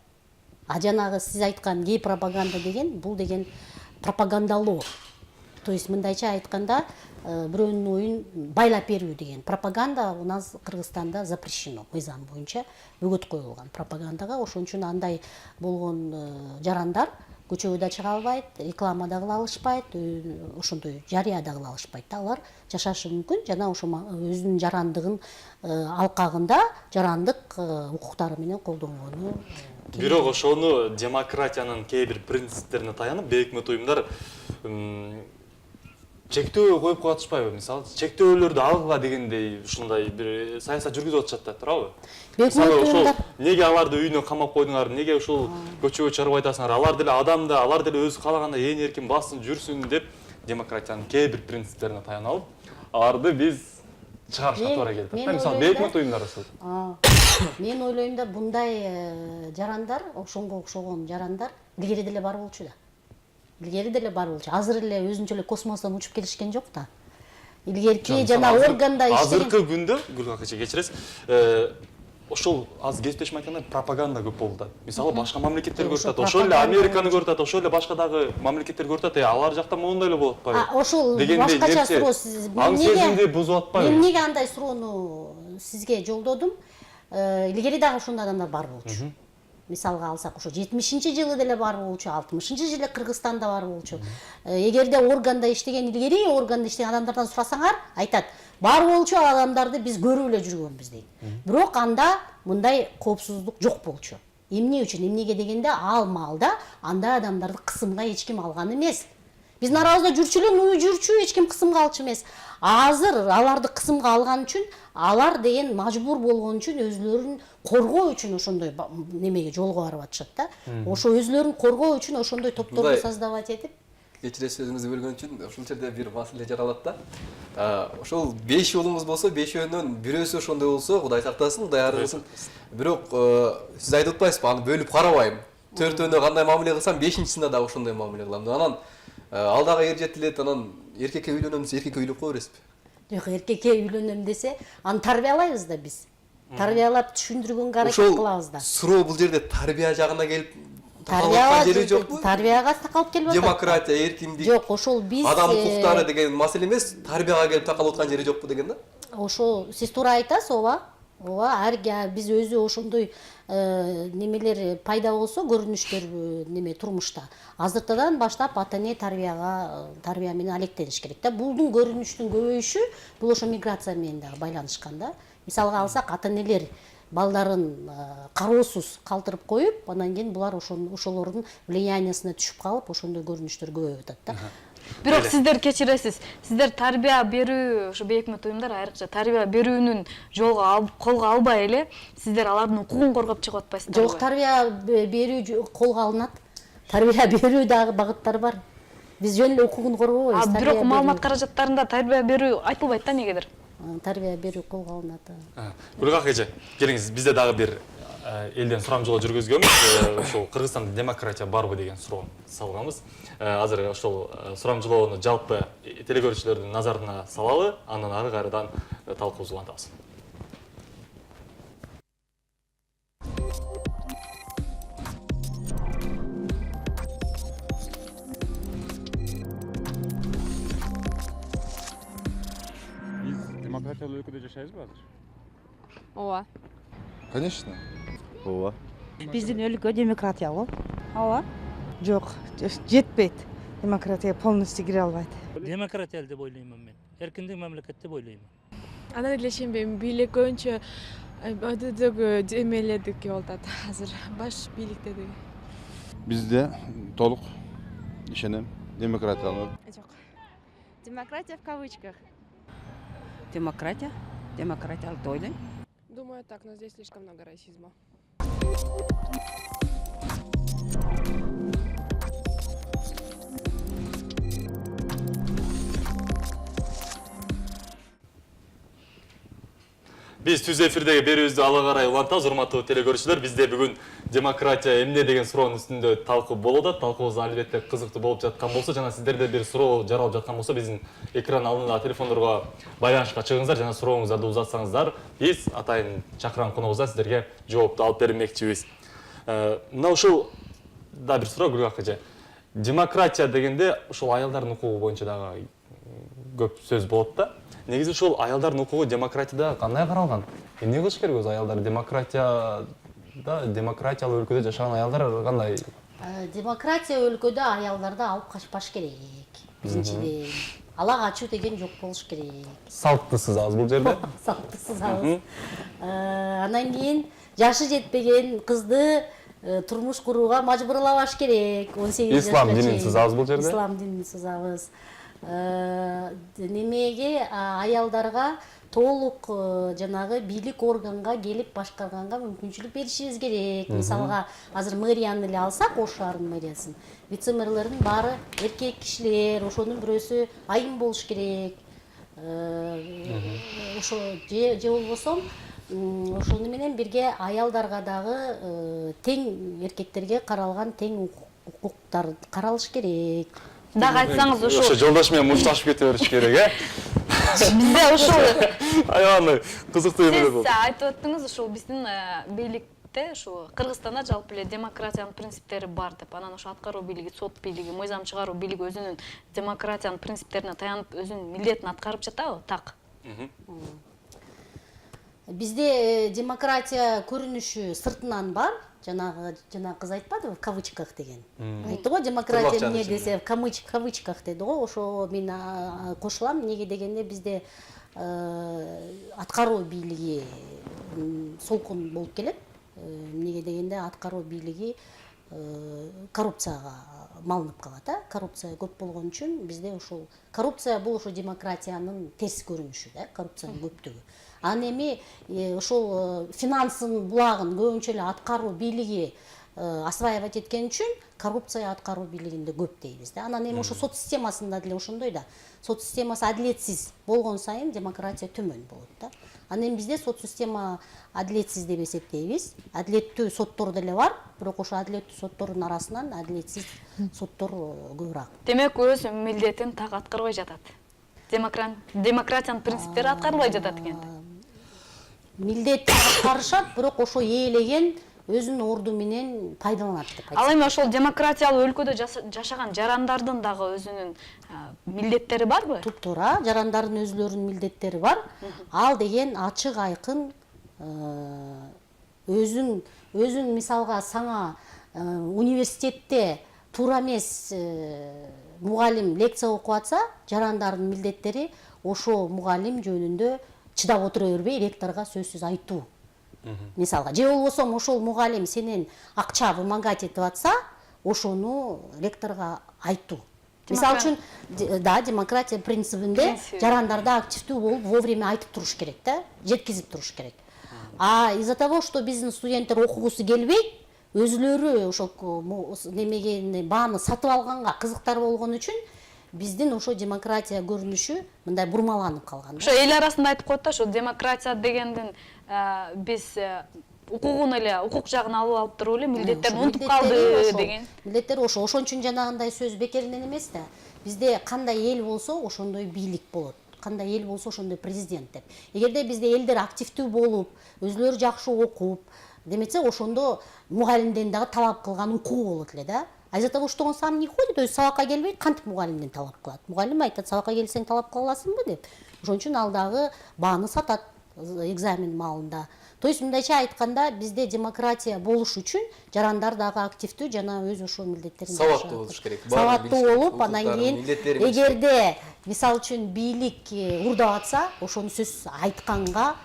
А жанагы сиз айткан гей пропаганда деген, бул деген пропагандалоо. То есть мындайча айтканда бирөөнүн оюн байлап берүү деген. Пропаганда у нас Кыргызстанда запрещено, мыйзам боюнча бөгөт коюлган пропагандага. Ошон үчүн андай болгон жарандар көчөгө да чыга албайт, реклама да кыла алышпайт, ошондой жарыя да кыла алышпайт. Алар жашашы мүмкүн жана ошо өзүнүн жарандыгын алкагында жарандык укуктары менен колдонгону. Бирок ошону демократиянын кээ бир принциптерине таянып, бейикмет уюмдар чектөө коюп коятышпайбы? Мисалы, чектөөлөрдү алгыла дегендей ушундай бир саясат жүргүзүп атышат да, туурабы? Мисалы, ошол неге аларды үйүнө камап койдуңар, неге ушул көчөгө чыгарып айтасыңар, алар деле адам да, алар деле өзү каалагандай ээн эркин бассын, жүрсүн деп демократиянын кээ бир принциптерине таянып, аларды биз чыгарышка туура келип атат. Мисалы, бейикмет уюмдар ошол. Мен ойлойм да мындай жарандар, ошонго окшогон жарандар илгери деле бар болчу да. Илгери деле бар болчу. Азыр эле өзүнчө эле космостон учуп келишкен жок да. Илгерки жана органда иштеген. Азыркы күндө, Гүлгак эже кечиресиз, ошол аз кесиптешим айтканда пропаганда көп болду да. Мисалы, башка мамлекеттер көрүп атат, ошол эле Американы көрүп атат, ошол эле башка дагы мамлекеттер көрүп атат, алар жакта моундай эле болуп атпайбы? Ошол башкача суроо сиз. Аң сезимди бузуп атпайбы? Мен неге андай суроону сизге жолдодум? Илгери дагы ушундай адамдар бар болчу. Мисалга алсак, ошо 70-жылы деле бар болчу, 60-жылы Кыргызстанда бар болчу. Эгерде органда иштеген, илгери органда иштеген адамдардан сурасаңар, айтат, бар болчу адамдарды биз көрүп эле жүргөнбүз дейт. Бирок анда мындай коопсуздук жок болчу. Эмне үчүн? Эмнеге дегенде ал маалда андай адамдарды кысымга эч ким алган эмес. Биздин арабызда жүрчү эле, нуу жүрчү, эч ким кысымга алчу эмес. Азыр аларды кысымга алган үчүн, алар деген мажбур болгон үчүн өзүлөрүн коргоо үчүн ошондой немеге жолго барып атышат да. Ошо өзүлөрүн коргоо үчүн ошондой топторду создавать этип. Кечиресиз, сөзүңүздү бөлгөн үчүн ушул жерде бир маселе жаралат да. Ошол 5 уулуңуз болсо, 5өөнүн бирөөсү ошондой болсо, Кудай сактасын, Кудай арызсын. Бирок сиз айтып атпайсызбы, аны бөлүп карабайм. 4өөнө кандай мамиле кылсам, 5-чисине да ошондой мамиле кылам. Анан ал дагы эр жетилет, анан эркекке үйлөнөм десе, эркекке үйлөп кое бересизби? Жок, эркекке үйлөнөм десе, аны тарбиялайбыз да биз. Тарбиялап түшүндүргөнгө аракет кылабыз да. Суроо бул жерде тарбия жагына келип такалып жери жокпу? Тарбияга такалып келип атат. Демократия, эркиндик. Жок, ошол биз адам укуктары деген маселе эмес, тарбияга келип такалып аткан жери жокпу деген да? Ошо сиз туура айтасыз, ооба. Ооба, биз өзү ошондой немелер пайда болсо, көрүнүштөр неме турмушта. Азыртадан баштап ата-эне тарбия менен алектениш керек да. Булдун көрүнүштүн көбөйүшү бул ошо миграция менен дагы байланышкан да. Мисалга алсак, ата-энелер балдарын кароосуз калтырып коюп, анан кийин булар ошолордун влияниясына түшүп калып, ошондой көрүнүштөр көбөйүп атат да. Бирок сиздер кечиресиз, сиздер тарбия берүү, ошо бейикмет уюмдар айрыкча тарбия берүүнүн колго албай эле, сиздер алардын укугун коргоп чыгып атпайсыздар. Жок, тарбия берүү колго алынат. Тарбия берүү дагы багыттар бар. Биз жөн эле укугун коргобойбуз. Бирок маалымат каражаттарында тарбия берүү айтылбайт да, негедир? Тарбия берүү колго алынат. Гүлгак эже, келиңиз, бизде дагы бир элден сурамжылоо жүргүзгөнбүз. Ошол Кыргызстанда демократия барбы деген суроо салганбыз. Азыр ошол сурамжылоону жалпы телекөрүүчүлөрдүн назарына салалы, андан ары кайрадан талкуубузду улантабыз. Биз демократиялуу өлкөдө жашайбызбы азыр? Ооба. Конечно. Биздин өлкө демократиялуу. Ооба. Жок, жетпейт. демократия полностью кире албайт. Демократия деп ойлоймун мен. Эркиндик мамлекет деп ойлоймун. Анан эле ишенбейм. Бийлик көбүнчө өтөдөгү эмеледик болуп атат азыр. Баш бийликте деги. Бизде толук ишенем. Демократиялык. Жок. Демократия в кавычках. Демократия. Демократиялык деп ойлойм. Думаю, так, но здесь слишком много расизма. Биз түз эфирдеги берүүбүздү ала карай улантабыз, урматтуу телекөрүүчүлөр. Бизде бүгүн демократия эмне деген суроонун үстүндө талкуу болуп атат. Талкуубуз албетте кызыктуу болуп жаткан болсо жана сиздерде бир суроо жаралып жаткан болсо, биздин экран алдындагы телефондорго байланышка чыгыңыздар жана сурооңуздарды узатсаңыздар, биз атайын чакырган коногубуздан сиздерге жоопту алып бермекчибиз. Мына ушул да бир суроо Гүлгак эже. Демократия дегенде ушул аялдардын укугу боюнча дагы көп сөз болот да. Негизи ушул аялдардын укугу демократияда кандай каралган? Эмне кылыш керек өзү аялдар демократиялуу өлкөдө жашаган аялдар кандай? Демократия өлкөдө аялдарды алып качпаш керек. Биринчиден, ала качуу деген жок болуш керек. Салтты сызабыз бул жерде. Салтты сызабыз. Анан кийин жашы жетпеген кызды турмуш курууга мажбурлабаш керек. 18 жашка Ислам динин сызабыз бул жерде. Ислам динин сызабыз. Немеге аялдарга толук жанагы бийлик органга келип башкарганга мүмкүнчүлүк беришибиз керек. Мисалга азыр мэриянын эле алсак, Ош шаарынын мэриясын, вице-мэрлердин баары эркек кишилер, ошонун бирөөсү айым болуш керек. Ошо же болбосо ошону менен бирге аялдарга дагы тең эркектерге каралган тең укуктар каралыш керек. Дагы айтсаңыз ошо жолдош менен мушташып кете бериш керек, Бизде ушул аябай кызыктуу эмелер болду. Сиз айтып өттүңүз, ушул биздин бийликте, ушу Кыргызстанда жалпы эле демократиянын принциптери бар деп. Анан ошо аткаруу бийлиги, сот бийлиги, мыйзам чыгаруу бийлиги өзүнүн демократиянын принциптерине таянып өзүнүн милдетин аткарып жатабы? Так. Bizde demokratiya көрүнүшү сыртынан бар. Жана кыз айтпадыбы, в кавычках деген. Айтты го, демократия эмне десе, в кавычках деди го. Ошо мен кошулам. Эмнеге дегенде бизде аткаруу бийлиги солкун болуп келет. Эмнеге дегенде аткаруу бийлиги коррупцияга малынып калат, коррупция көп болгон үчүн бизде ушул коррупция бул ошо демократиянын терс көрүнүшү, коррупциянын көптүгү. Анан эми ошол финансын булагын көбүнчө эле аткаруу бийлиги осваивать эткен үчүн коррупция аткаруу бийлигинде көп дейбиз да. Анан эми ошо сот системасында деле ошондой да. Сот системасы адилетсиз болгон сайын демократия төмөн болот да. Анан эми бизде сот система адилетсиз деп эсептейбиз. Адилеттүү соттор деле бар, бирок ошо адилеттүү соттордун арасынан адилетсиз соттор көбүрөөк. Демек өз милдетин так аткарбай жатат. Демократиянын принциптери аткарылбай жатат экен. Милдетин аткарышат, бирок ошо ээлеген өзүнүн орду менен пайдаланат деп айтсак. Ал эми ошол демократиялуу өлкөдө жашаган жарандардын дагы өзүнүн милдеттери барбы? Туп-туура, жарандардын өзүлөрүнүн милдеттери бар. Ал деген ачык айкын өзүң мисалга сага университетте туура эмес мугалим лекция окуп атса, жарандардын милдеттери ошо мугалим жөнүндө чыдап отура бербей ректорго сөзсүз айтуу. Мисалга, же болбосо ошол мугалим сенен акча вымогать этип атса, ошону ректорго айтуу. Мисалы үчүн, да, демократия принцибинде жарандарда активдүү болуп, вовремя айтып туруш керек да, жеткизип туруш керек. А из-за того, что биздин студенттер окугусу келбейт, өзүлөрү ошол немеге бааны сатып алганга кызыктар болгон үчүн биздин ошо демократия көрүнүшү мындай бурмаланып калган. Ошо эл арасында айтып коет да, ошо демократия дегендин биз укугун эле, укук жагын алып туруп эле милдеттерин унутуп калды деген. Милдеттер ошо, ошон үчүн жанагындай сөз бекеринен эмес да. Бизде кандай эл болсо, ошондой бийлик болот. Кандай эл болсо, ошондой президент деп. Эгерде бизде элдер активдүү болуп, өзүлөрү жакшы окуп, демесе ошондо мугалимден дагы талап кылган укугу болот эле да. А из-за того, что он сам не ходит, өзү сабакка келбейт, кантип мугалимден талап кылат? Мугалим айтат, сабакка келсең талап кыла аласыңбы деп. Ошон үчүн ал дагы бааны сатат. экзамен маалында. То есть мындайча айтканда бизде демократия болуш үчүн жарандар дагы активдүү жана өз ошол милдеттерин сабаттуу болуш керек. Сабаттуу болуп, анан кийин эгерде мисалы үчүн бийлик урдап атса, ошону сөзсүз айтканга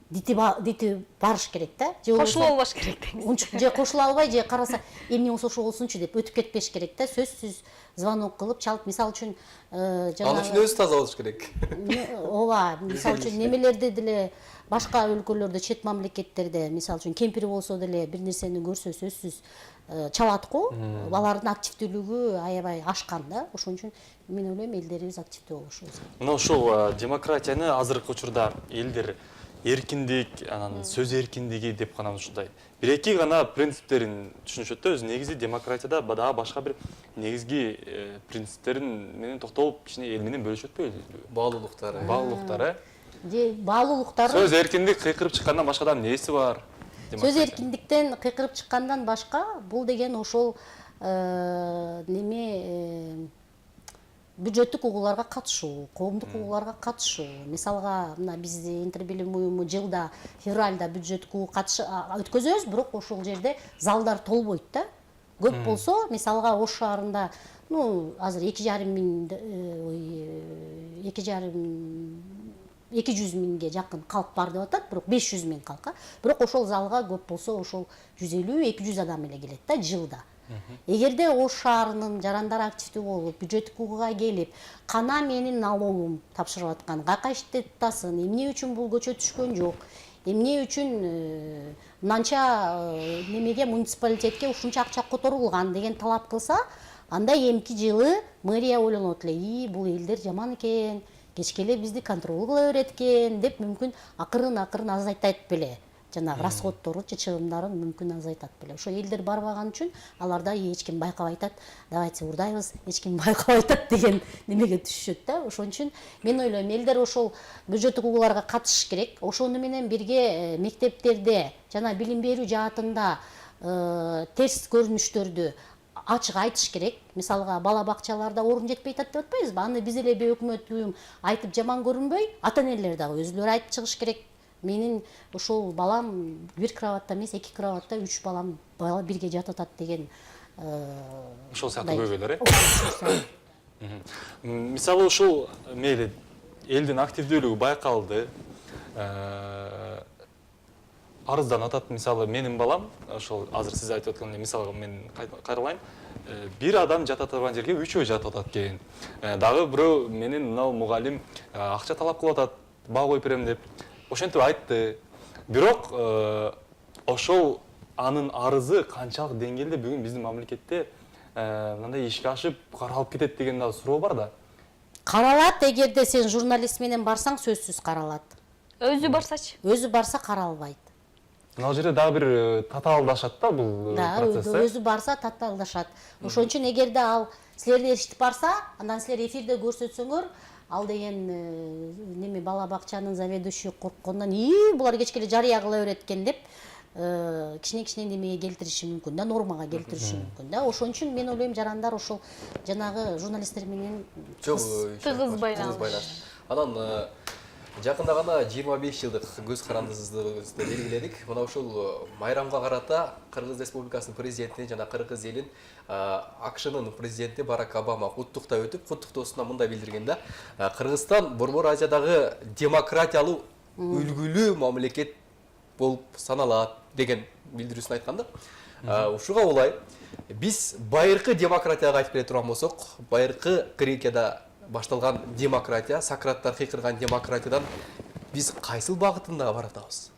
дити барыш керек да. Кошула албаш керек. Же кошула албай, же караса эмне болсо ошо болсунчу деп өтүп кетпеш керек да. Сөзсүз звонок кылып, чалып, мисалы үчүн Ал үчүн өзү таза болуш керек. Ооба, мисалы үчүн немелерде деле башка өлкөлөрдө, чет мамлекеттерде, мисалы үчүн кемпир болсо деле бир нерсени көрсө сөзсүз чалат го. Алардын активдүүлүгү аябай ашкан да. Ошон үчүн мен ойлойм элдерибиз активдүү болушу керек. Мына ушул демократияны азыркы учурда элдер эркиндик, анан сөз эркиндиги деп гана ушундай бир-эки гана принциптерин түшүнүшөт да. Өзү негизи демократияда дагы башка бир негизги принциптерин менен токтолуп, кичине эл менен бөлүшөтпү? Баалуулуктары. Баалуулуктары. Баалуулуктары. Сөз эркиндик кыйкырып чыккандан башка да эмнеси бар? Сөз эркиндиктен кыйкырып чыккандан башка бул деген ошол неме бюджеттик угууларга катышуу, коомдук угууларга катышуу. Мисалга, мына биз Интербилим уюму жылда февралда бюджеттик угуу өткөзөбүз, бирок ошол жерде залдар толбойт да. Көп болсо, мисалга Ош шаарында, азыр 200 миңге жакын калк бар деп атат, бирок 500 миң калк. Бирок ошол залга көп болсо ошол 150-200 адам эле келет да жылда. Эгерде Ош шаарынын жарандары активдүү болуп, бюджеттик угууга келип, кана менин налогум тапшырып аткан, кайка иштетасың, эмне үчүн бул көчө түшкөн жок, эмне үчүн мынанча немеге муниципалитетке ушунча акча которулган деген талап кылса, анда эмки жылы мэрия ойлонот эле, бул элдер жаман экен, кечке эле бизди контроль кыла берет экен деп мүмкүн акырын азайтат беле. Жанагы расходтору, чыгымдарын мүмкүн азайтат беле. Ошо элдер барбаган үчүн аларда эч ким байкап айтат, давайте урдайбыз, эч ким байкап айтат деген немеге түшүшөт да. Ошон үчүн мен ойлойм, элдер ошол бюджеттик угууларга катышыш керек. Ошону менен бирге мектептерде жана билим берүү жаатында терс көрүнүштөрдү ачык айтыш керек. Мисалга бала бакчаларда орун жетпей атат деп атпайбызбы? Аны биз эле өкмөт уюм айтып жаман көрүнбөй, ата-энелер дагы өзүлөрү айтып чыгыш керек. Менин ошол балам бир кроватта эмес, 2 кроватта 3 бала бирге жатат деген ошол сыяктуу көйгөйлөр. Мисалы ушул мейли элдин активдүүлүгү байкалды. Арызданып атат, мисалы менин балам, ошол азыр сиз айтып аткандай мисалга мен кайрылайын. Бир адам жата турган жерге 3 жатып атат экен. Дагы бирөө менин мына мугалим акча талап кылып атат, баа коюп берем деп. Ошентип айтты. Бирок ошол анын арызы канчалык деңгээлде бүгүн биздин мамлекетте мындай ишке ашып каралып кетет деген дагы суроо бар да. Каралат, эгерде сен журналист менен барсаң, сөзсүз каралат. Өзү барсачы? Өзү барса каралбайт. Мына жерде дагы бир татаалдашат да бул процесс. Да, өзү барса татаалдашат. Ошон үчүн эгерде ал силерди эшитип барса, андан силер эфирде көрсөтсөңөр, ал деген неме бала бакчанын заведующий корккондон, булар кечке эле жарыя кыла берет экен деп кичине немеге келтириши мүмкүн да, нормага келтириши мүмкүн да. Ошон үчүн мен ойлойм, жарандар ошол жанагы журналисттер менен тыгыз байланыш. Анан жакында гана 25 жылдык көз карандысыздыгыбызды белгиледик. Мына ушул майрамга карата Кыргыз Республикасынын президентин жана кыргыз элин АКШнын президенти Барак Обама куттуктап өтүп, куттуктоосунда мындай билдирген да. Кыргызстан Борбор Азиядагы демократиялуу үлгүлүү мамлекет болуп саналат деген билдирүүсүн айткан да. Ушуга улай биз байыркы демократияга айтып келе турган болсок, байыркы Грекияда башталган демократия, Сократтар кыйкырган демократиядан биз кайсыл багытында баратабыз?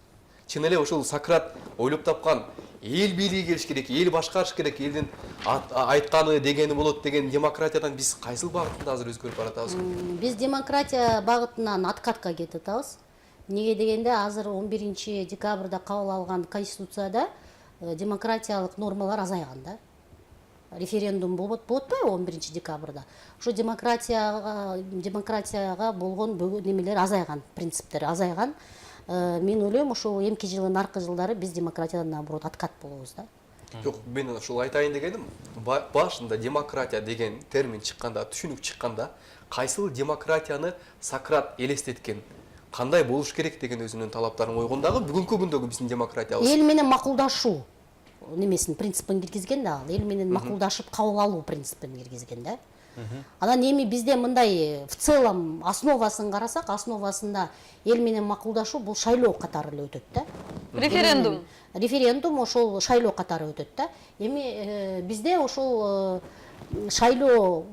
Чын эле ушул Сократ ойлоп тапкан эл бийлиги келиш керек, эл башкарыш керек, элдин айтканы дегени болот деген демократиядан биз кайсыл багытында азыр өзгөрүп баратабыз? Биз демократия багытынан откатка кетип атабыз. Неге дегенде азыр 11 декабрда кабыл алган конституцияда демократиялык нормалар азайган да. Референдум болот атпайбы 11 декабрда. Ошо демократияга болгон немелер азайган, принциптер азайган. Мен ойлойм, ошо эмки жылдын аркы жылдары биз демократиядан наоборот откат болобуз да. Жок, мен ушул айтайын дегеним, башында демократия деген термин чыкканда, түшүнүк чыкканда, кайсыл демократияны Сократ элестеткен, кандай болуш керек деген өзүнүн талаптарын койгон дагы бүгүнкү күндөгү биздин демократиябыз. Эл менен макулдашуу немесин принципин киргизген да ал. Эл менен макулдашып кабыл алуу принципин киргизген да. Анан эми бизде мындай в целом основасын карасак, основасында эл менен макулдашуу бул шайлоо катары эле өтөт да. Референдум. Референдум ошол шайлоо катары өтөт да. Эми бизде ошол шайлоо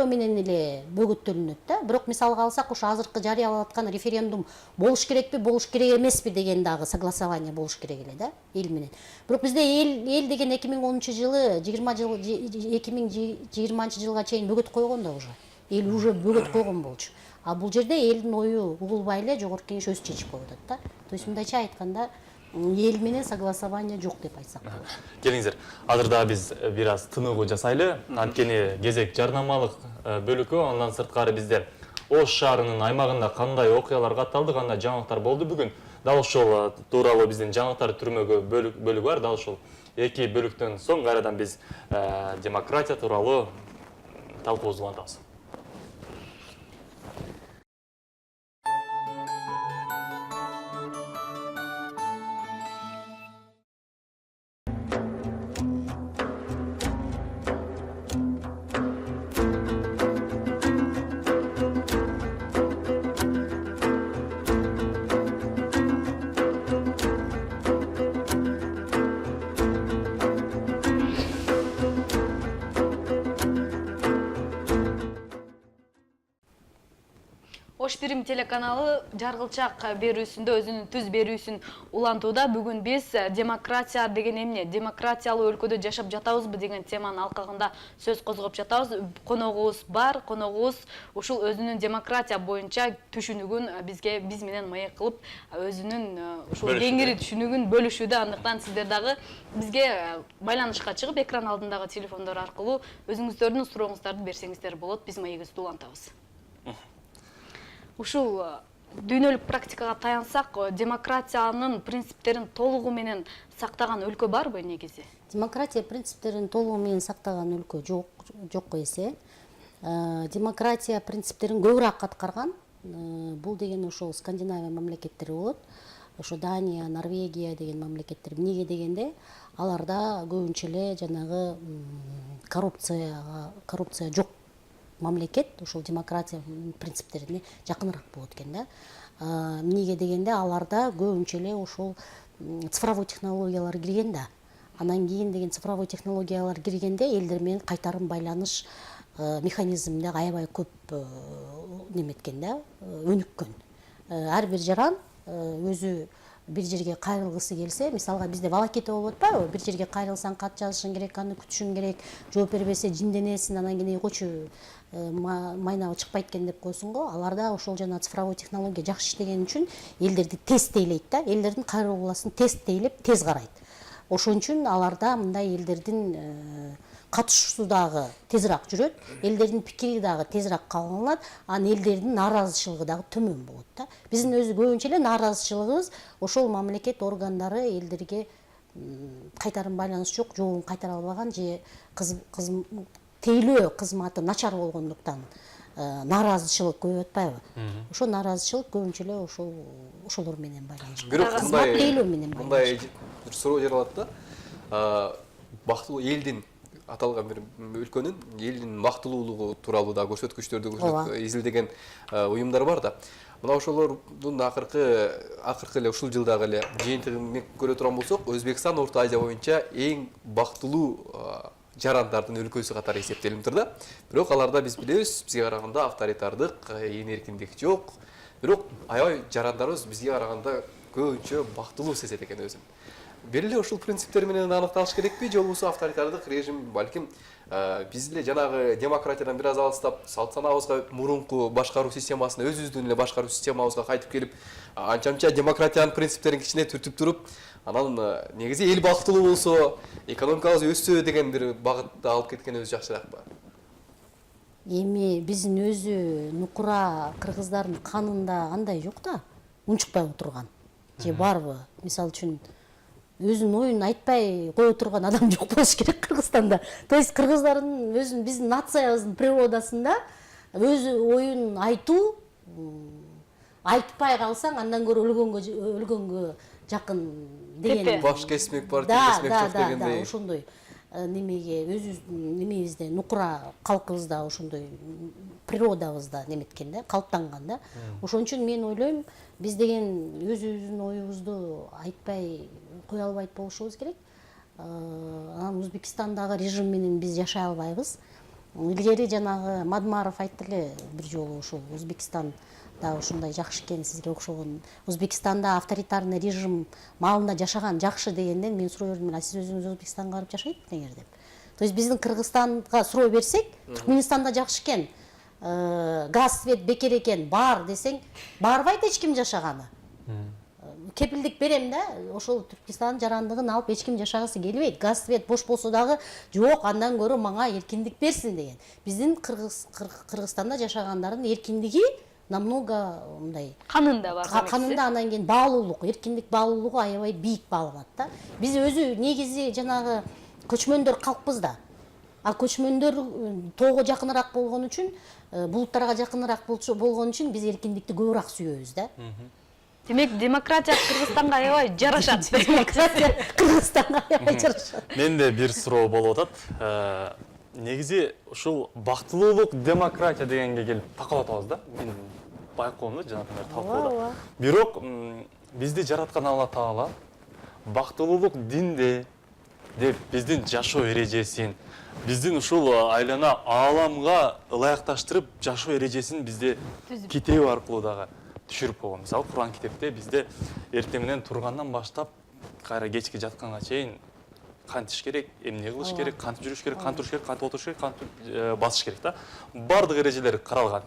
менен эле бөгөттөлүнөт да. Бирок мисалга алсак, ошо азыркы жарыялап аткан референдум болуш керекпи, болуш керек эмеспи деген дагы согласование болуш керек эле да, эл менен. Бирок бизде эл деген 2010-жылы 2020-жылга чейин бөгөт койгон да уже. Эл уже бөгөт койгон болчу. А бул жерде элдин ою угулбай эле жогорку кеңеш өзү чечип коюп атат да. То есть мындайча айтканда эл менен согласование жок деп айтсак болот. Келиңиздер, азыр да биз бир аз тыныгуу жасайлы. Анткени кезек жарнамалык бөлүккө, андан сырткары бизде Ош шаарынын аймагында кандай окуялар катталды, кандай жаңылыктар болду бүгүн. Дал ошол тууралуу биздин жаңылыктар түрмөгү бөлүгү бар. Дал ошол эки бөлүктөн соң кайрадан биз демократия тууралуу талкуубузду улантабыз. Ош Бирим телеканалы жаргылчак берүүсүндө өзүнүн түз берүүсүн улантууда. Бүгүн биз демократия деген эмне, демократиялуу өлкөдө жашап жатабызбы деген теманын алкагында сөз козгоп жатабыз. Коногубуз бар, коногубуз ушул өзүнүн демократия боюнча түшүнүгүн биз менен маек кылып, өзүнүн ушул кеңири түшүнүгүн бөлүшүүдө. Андыктан сиздер дагы бизге байланышка чыгып, экран алдындагы телефондор аркылуу өзүңүздөрдүн сурооңуздарды берсеңиздер болот. Биз маегибизди улантабыз. Ушул дүйнөлүк практикага таянсак, демократиянын принциптерин толугу менен сактаган өлкө барбы негизи? Демократия принциптерин толугу менен сактаган өлкө жокко эсе. Демократия принциптерин көбүрөөк аткарган. Бул деген ошол Скандинавия мамлекеттери болот. Ошо Дания, Норвегия деген мамлекеттер. Эмнеге дегенде, аларда көбүнчө эле жанагы коррупция жок мамлекет, ошол демократия принциптерине жакыныраак болот экен да. Эмнеге дегенде, аларда көбүнчө эле ошол цифровой технологиялар кирген да. Анан кийин деген цифровой технологиялар киргенде элдер менен кайтарым байланыш механизмде аябай көп неметкен да, өнүккөн. Ар бир жаран өзү бир жерге кайрылгысы келсе, мисалга бизде волокита болуп атпайбы? Бир жерге кайрылсаң кат жазышың керек, аны күтүшүң керек, жооп бербесе жинденесиң, анан кийин койчу майнабы чыкпайт экен деп койсуң го. Аларда ошол жана цифровой технология жакшы иштеген үчүн элдерди тез тейлейт да, элдердин кайрылууласын тез тейлеп, тез карайт. Ошон үчүн аларда мындай элдердин катышуусу дагы тезирээк жүрөт, элдердин пикири дагы тезирээк кабыл алынат, анан элдердин нааразычылыгы дагы төмөн болот да. Биздин өзү көбүнчө эле нааразычылыгыбыз ошол мамлекет органдары элдерге кайтарым байланыш жок, жообун кайтара албаган же тейлөө кызматы начар болгондуктан нааразычылык көбөйүп атпайбы? Ошол нааразычылык көбүнчө эле ошолор менен байланыштуу. Бирок мындай бир суроо жаралат да. Бактылуу элдин аталган бир өлкөнүн элдин бактылуулугу тууралуу да көрсөткүчтөрдү изилдеген уюмдар бар да. Мына ошолордун акыркы эле ушул жылдагы эле жыйынтыгын көрө турган болсок, Өзбекстан Орто Азия боюнча эң бактылуу жарандардын өлкөсү катары эсептелип тур да. Бирок аларда биз билебиз, бизге караганда авторитардык, ээн эркиндик жок. Бирок аябай жарандарыбыз бизге караганда көбүнчө бактылуу сезет экен өзүн. Белгилүү ушул принциптер менен аныкталыш керекпи, же болбосо авторитардык режим балким биз эле жанагы демократиядан бир аз алыстап, салт санаабызга мурунку башкаруу системасына, өзүбүздүн эле башкаруу системабызга кайтып келип, анча-мынча демократиянын принциптерин кичине түртүп туруп, анан негизи эл бактылуу болсо, экономикабыз өссө деген бир багытта алып кеткенибиз жакшыраакпы? Эми биздин өзү нукура кыргыздардын канында андай жок да, унчукпай отурган. Же барбы? Мисалы үчүн өзүнүн оюн айтпай кое турган адам жок болуш керек Кыргызстанда. То есть кыргыздардын өзүнүн биздин нациябыздын природасында өз оюн айтуу айтпай калсаң андан көрө өлгөнгө жакын деген. Баш кесмек бар, тил кесмек жок дегендей. Ошондой немеге өзүбүздүн немебизде нукура калкыбызда ошондой природабызда неметкен да, калыптанган да. Ошон үчүн мен ойлойм, биз деген өзүбүздүн оюбузду айтпай кое албайт болушубуз керек. Анан Өзбекстандагы режим менен биз жашай албайбыз. Илгери жанагы Мадмаров айтты эле бир жолу, ошол Өзбекстанда ушундай жакшы экен, сизге окшогон. Өзбекстанда авторитарный режим маалында жашаган жакшы дегенден мен суроо бердим, а сиз өзүңүз Өзбекстанга барып жашайт белеңер деп. То есть биздин Кыргызстанга суроо берсек, Түркмөнстанда жакшы экен, газ, свет бекер экен, бар десең, барбайт эч ким жашаганы. Кепилдик берем да, ошол Түркмөнстандын жарандыгын алып эч ким жашагысы келбейт. Газ, свет бош болсо дагы жок, андан көрө мага эркиндик берсин деген. Биздин Кыргызстанда жашагандардын эркиндиги намного мындай канында бар. Канында, анан кийин баалуулук, эркиндик баалуулугу аябай бийик бааланат да. Биз өзү негизи жанагы көчмөндөр калкпыз да. А көчмөндөр тоого жакыныраак болгон үчүн, булуттарга жакыныраак болгон үчүн биз эркиндикти көбүрөөк сүйөбүз да. Демек, демократия Кыргызстанга аябай жарашат. Демократия Кыргызстанга аябай жарашат. Менде бир суроо болуп атат. Негизи ушул бактылуулук демократия дегенге келип такап атабыз да. Мен байкоомду жанагындай талкуулап. Бирок бизди жараткан Алла Таала бактылуулук динде деп биздин жашоо эрежесин, биздин ушул айлана ааламга ылайыкташтырып жашоо эрежесин бизде китеби аркылуу дагы түшүрүп койгон. Мисалы, Куран китепте бизде эртең менен тургандан баштап кайра кечки жатканга чейин кантиш керек, эмне кылыш керек, кантип жүрүш керек, кантип туруш керек, кантип отуруш керек, кантип басыш керек да. Бардык эрежелер каралган.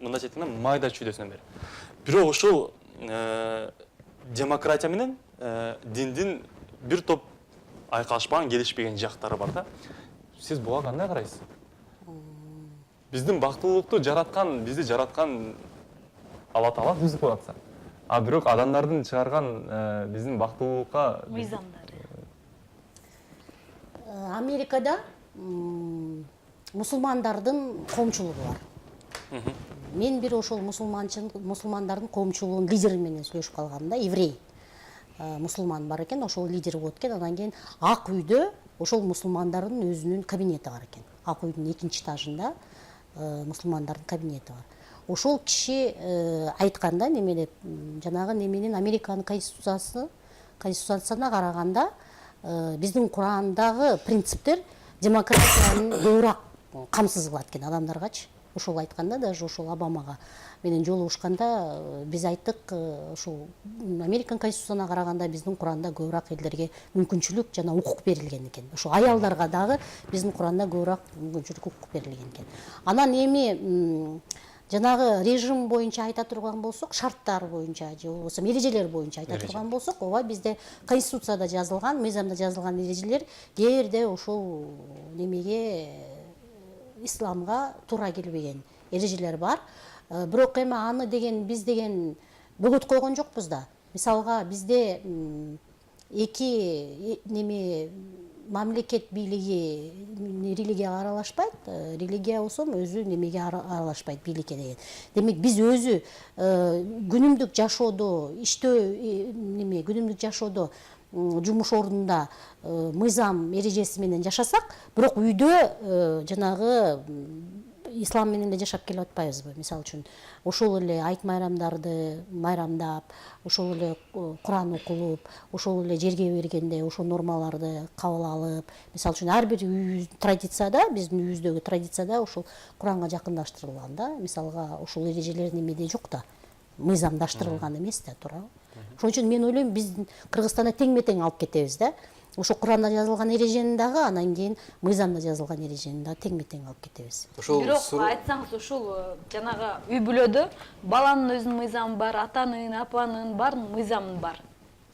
Мындайча айтканда майда чүйдөсүнөн бери. Бирок ушул демократия менен диндин бир топ айкалышпаган, келишпеген жактары бар да. Сиз буга кандай карайсыз? Биздин бактылуулукту жараткан, бизди жараткан Алла Таала түзүп коятса, а бирок адамдардын чыгарган биздин бактылуулукка мыйзамдары. Америкада мусулмандардын коомчулугу бар. Мен бир ошол мусулмандардын коомчулугунун лидери менен сүйлөшүп калгам да, еврей. Мусулман бар экен, ошол лидер болот экен. Андан кийин Ак үйдө ошол мусулмандардын өзүнүн кабинети бар экен. Ак үйдүн 2-нчи этажында мусулмандардын кабинети бар. Ошол киши айтканда неме деп, жанагы неменин Американын конституциясына караганда биздин Курандагы принциптер демократияны көбүрөөк камсыз кылат экен адамдаргачы. Ошол айтканда, даже ошол Обамага менен жолугушканда биз айттык, ошол Американ конституциясына караганда биздин Куранда көбүрөөк элдерге мүмкүнчүлүк жана укук берилген экен. Ошол аялдарга дагы биздин Куранда көбүрөөк мүмкүнчүлүк, укук берилген экен. Анан эми жанагы режим боюнча айта турган болсок, шарттар боюнча же болбосо эрежелер боюнча айта турган болсок, ооба бизде конституцияда жазылган, мыйзамда жазылган эрежелер кээ бирде ошол немеге исламга туура келбеген эрежелер бар. Бирок эми аны деген биз деген бөгөт койгон жокпуз да. Мисалга бизде эки неме мамлекет бийлиги религияга аралашпайт, религия болсо өзү немеге аралашпайт, бийликке деген. Демек биз өзү күнүмдүк жашоодо, иштөө неме, күнүмдүк жашоодо жумуш ордунда мыйзам эрежеси менен жашасак, бирок үйдө жанагы ислам менен эле жашап келип атпайбызбы? Мисалы үчүн ошол эле айт майрамдарды майрамдап, ошол эле Куран окулуп, ошол эле жерге бергенде ошол нормаларды кабыл алып, мисалы үчүн ар бир традицияда, биздин үйүбүздөгү традицияда ошол Куранга жакындаштырылган да. Мисалга ошол эрежелер немеде жок да, мыйзамдаштырылган эмес да, туурабы? Ошон үчүн мен ойлойм, биз Кыргызстанда теңме-тең алып кетебиз да. Ошо Куранда жазылган эрежени дагы, анан кийин мыйзамда жазылган эрежени дагы теңме-тең алып кетебиз. Бирок айтсаңыз, ушул жанагы үй бүлөдө баланын өзүнүн мыйзамы бар, атанын, апанын баардын мыйзамы бар.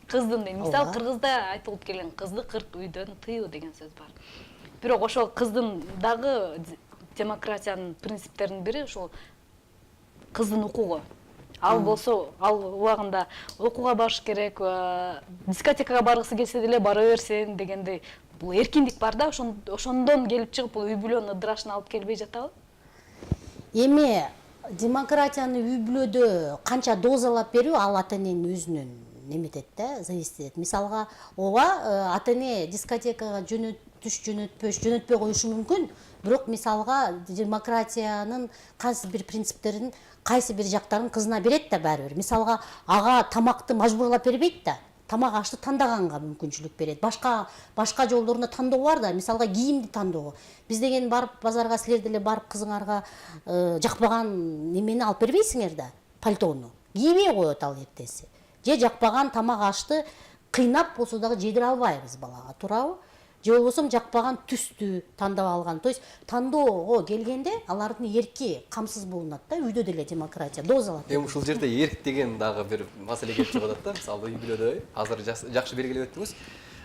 Кыздын дейм. Мисалы, Кыргызда айтылып келген кызды 40 үйдөн тыйуу деген сөз бар. Бирок ошол кыздын дагы демократиянын принциптеринин бири ушул кыздын укугу. Ал болсо, ал убагында окууга барыш керек, дискотекага баргысы келсе деле бара берсин дегендей. Бул эркиндик бар да, ошондон келип чыгып бул үй бүлөнүн ыдырашына алып келбей жатабы? Эми демократияны үй бүлөдө канча дозалап берүү ал ата эненин өзүнөн неметет да, зависит этет. Мисалга, ооба ата эне дискотекага жөнөтпөй коюшу мүмкүн, бирок мисалга демократиянын кайсы бир принциптерин, кайсы бир жактарын кызына берет да баары бир. Мисалга, ага тамакты мажбурлап бербейт да, тамак ашты тандаганга мүмкүнчүлүк берет. Башка жолдорунда тандоо бар да, мисалга кийимди тандоо. Биз деген барып базарга, силер деле барып кызыңарга жакпаган немени алып бербейсиңер да, пальтону. Кийбей коет ал эртеси. Же жакпаган тамак ашты кыйнап болсо дагы жедире албайбыз балага, туурабы? Же болбосо жакпаган түстү тандап алган. То есть тандоого келгенде алардын эрки камсыз болунат да, үйдө деле демократия дозалап. Эми ушул жерде эрк деген дагы бир маселе келип чыгып атат да. Мисалы үй бүлөдө азыр жакшы белгилеп өттүңүз.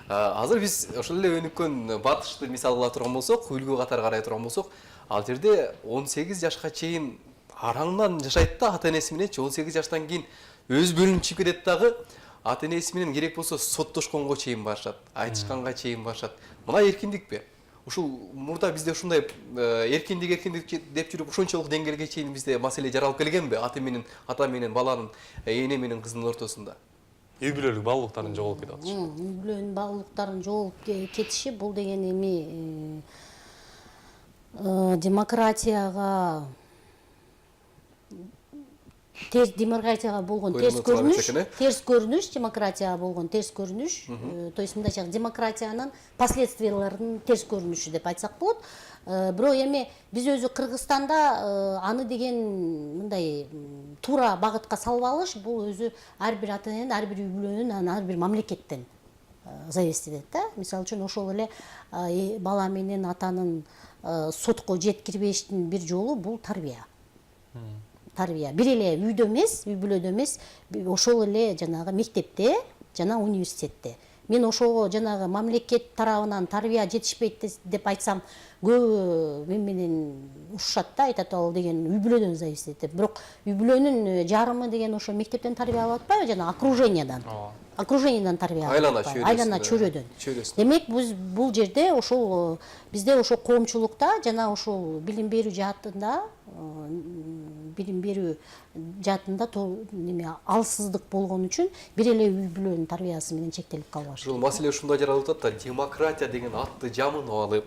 Азыр биз ошол эле өнүккөн батышты мисал кыла турган болсок, үлгү катары карай турган болсок, ал жерде 18 жашка чейин араңдан жашайт да ата энеси менен. 18 жаштан кийин өз бөлүнүп чыгып кетет дагы. Ата энеси менен керек болсо соттошконго чейин барышат, айтышканга чейин барышат. Мына эркиндикпи? Ушул мурда бизде ушундай эркиндик деп жүрүп ушунчалык деңгээлге чейин бизде маселе жаралып келгенби? Ата менен баланын, эне менен кыздын ортосунда. Үй бүлөлүк баалуулуктардын жоголуп кетип атышы. Үй бүлөнүн баалуулуктардын жоголуп кетиши бул деген эми демократияга болгон терс көрүнүш, демократияга болгон терс көрүнүш, то есть мындайча демократиянын последствияларынын терс көрүнүшү деп айтсак болот. Бирок эми биз өзү Кыргызстанда аны деген мындай туура багытка салып алыш, бул өзү ар бир ата эненин, ар бир үй бүлөнүн, ар бир мамлекеттен зависит этет да. Мисалы үчүн ошол эле бала менен атанын сотко жеткирбештин бир жолу бул тарбия. Бир эле үйдө эмес, үй бүлөдө эмес, ошол эле жанагы мектепте жана университетте. Мен ошого жанагы мамлекет тарабынан тарбия жетишпейт деп айтсам, көбү мен менен урушат да, айтат ал деген үй бүлөдөн зависит этет. Бирок үй бүлөнүн жарымы деген ошо мектептен тарбия алып атпайбы, жана окружениядан тарбия алып атпайбы, айлана чөйрөдөн. Демек бул жерде ошол бизде ошо коомчулукта жана ошол билим берүү жаатында алсыздык болгон үчүн бир эле үй бүлөнүн тарбиясы менен чектелип калбаш. Ушул маселе ушундай жаралып атат да, демократия деген атты жамын алып,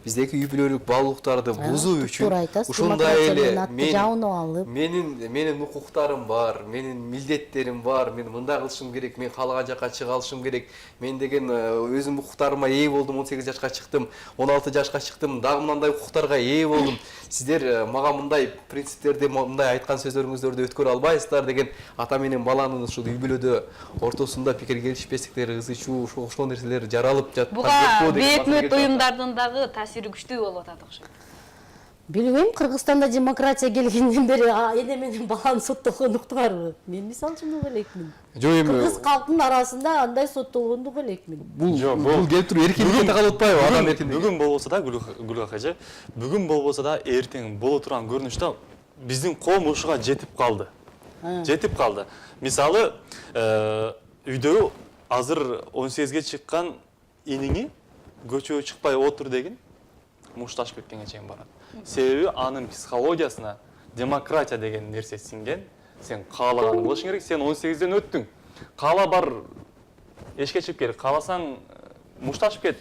биздеги үй бүлөлүк баалуулуктарды бузуу үчүн ушундай эле менин укуктарым бар, менин милдеттерим бар, мен мындай кылышым керек, мен каалаган жакка чыга алышым керек, мен деген өзүм укуктарыма ээ болдум, 18 жашка чыктым, 16 жашка чыктым, дагы мындай укуктарга ээ болдум. Сиздер мага мындай принциптерди, мындай айткан сөздөрүңүздөрдү өткөрө албайсыздар деген ата менен баланын ушул үй бүлөдө ортосунда пикир келишпестиктери, ызычуу, ошол нерселер жаралып жатат. Буга бейөкмөт уюмдардын дагы таасири күчтүү болуп атат окшойт. Билбейм, Кыргызстанда демократия келгенден бери эне менен баланы соттогон уктуңарбы? Мен мисалы үчүн угу элекмин. Кыргыз калкынын арасында андай соттолгонду угу элекмин. Бул келип туруп эркиндикке калып атпайбы? Адам эркиндиги. Бүгүн болбосо да, Гүлгак эже, бүгүн болбосо да эртең боло турган көрүнүштө биздин коом ушуга жетип калды. Мисалы, үйдө азыр 18ге чыккан иниңи көчөгө чыкпай отур деген мушташып кеткенге чейин барат. Себеби анын психологиясына демократия деген нерсе сиңген. Сен каалаганды кылышың керек, сен 18ден өттүң. Каала бар эшикке чыгып кел, кааласаң мушташып кет.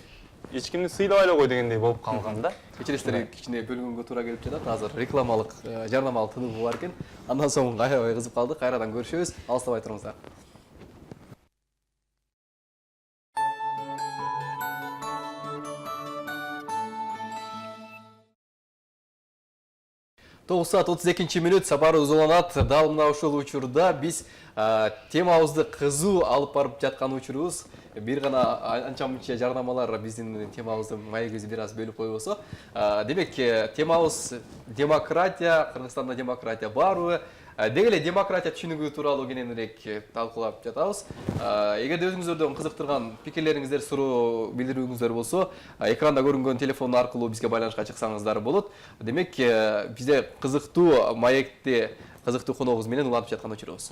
Эч кимди сыйлабай эле кой дегендей болуп калган да. Кечиресиздер, кичине бөлгөнгө туура келип жатат. Азыр рекламалык, жарнамалык тыныгуу бар экен. Андан соң аябай кызып калдык. Кайрадан көрүшөбүз. Алыстабай туруңуздар. 9 saat 32 minut сапарыбыз уланат. Дал мына ушул учурда биз темабызды кызуу алып барып жаткан учурубуз. Бир гана анча-мынча жарнамалар биздин темабыздын маегибизди бир аз бөлүп койбосо. Демек, темабыз демократия, Кыргызстанда демократия барбы? Деги эле демократия түшүнүгү тууралуу кененирээк талкуулап жатабыз. Эгерде өзүңүздөрдөн кызыктырган пикирлериңиздер, суроо билдирүүңүздөр болсо, экранда көрүнгөн телефон аркылуу бизге байланышка чыксаңыздар болот. Демек, бизде кызыктуу маекти, кызыктуу коногубуз менен уланып жаткан учурубуз.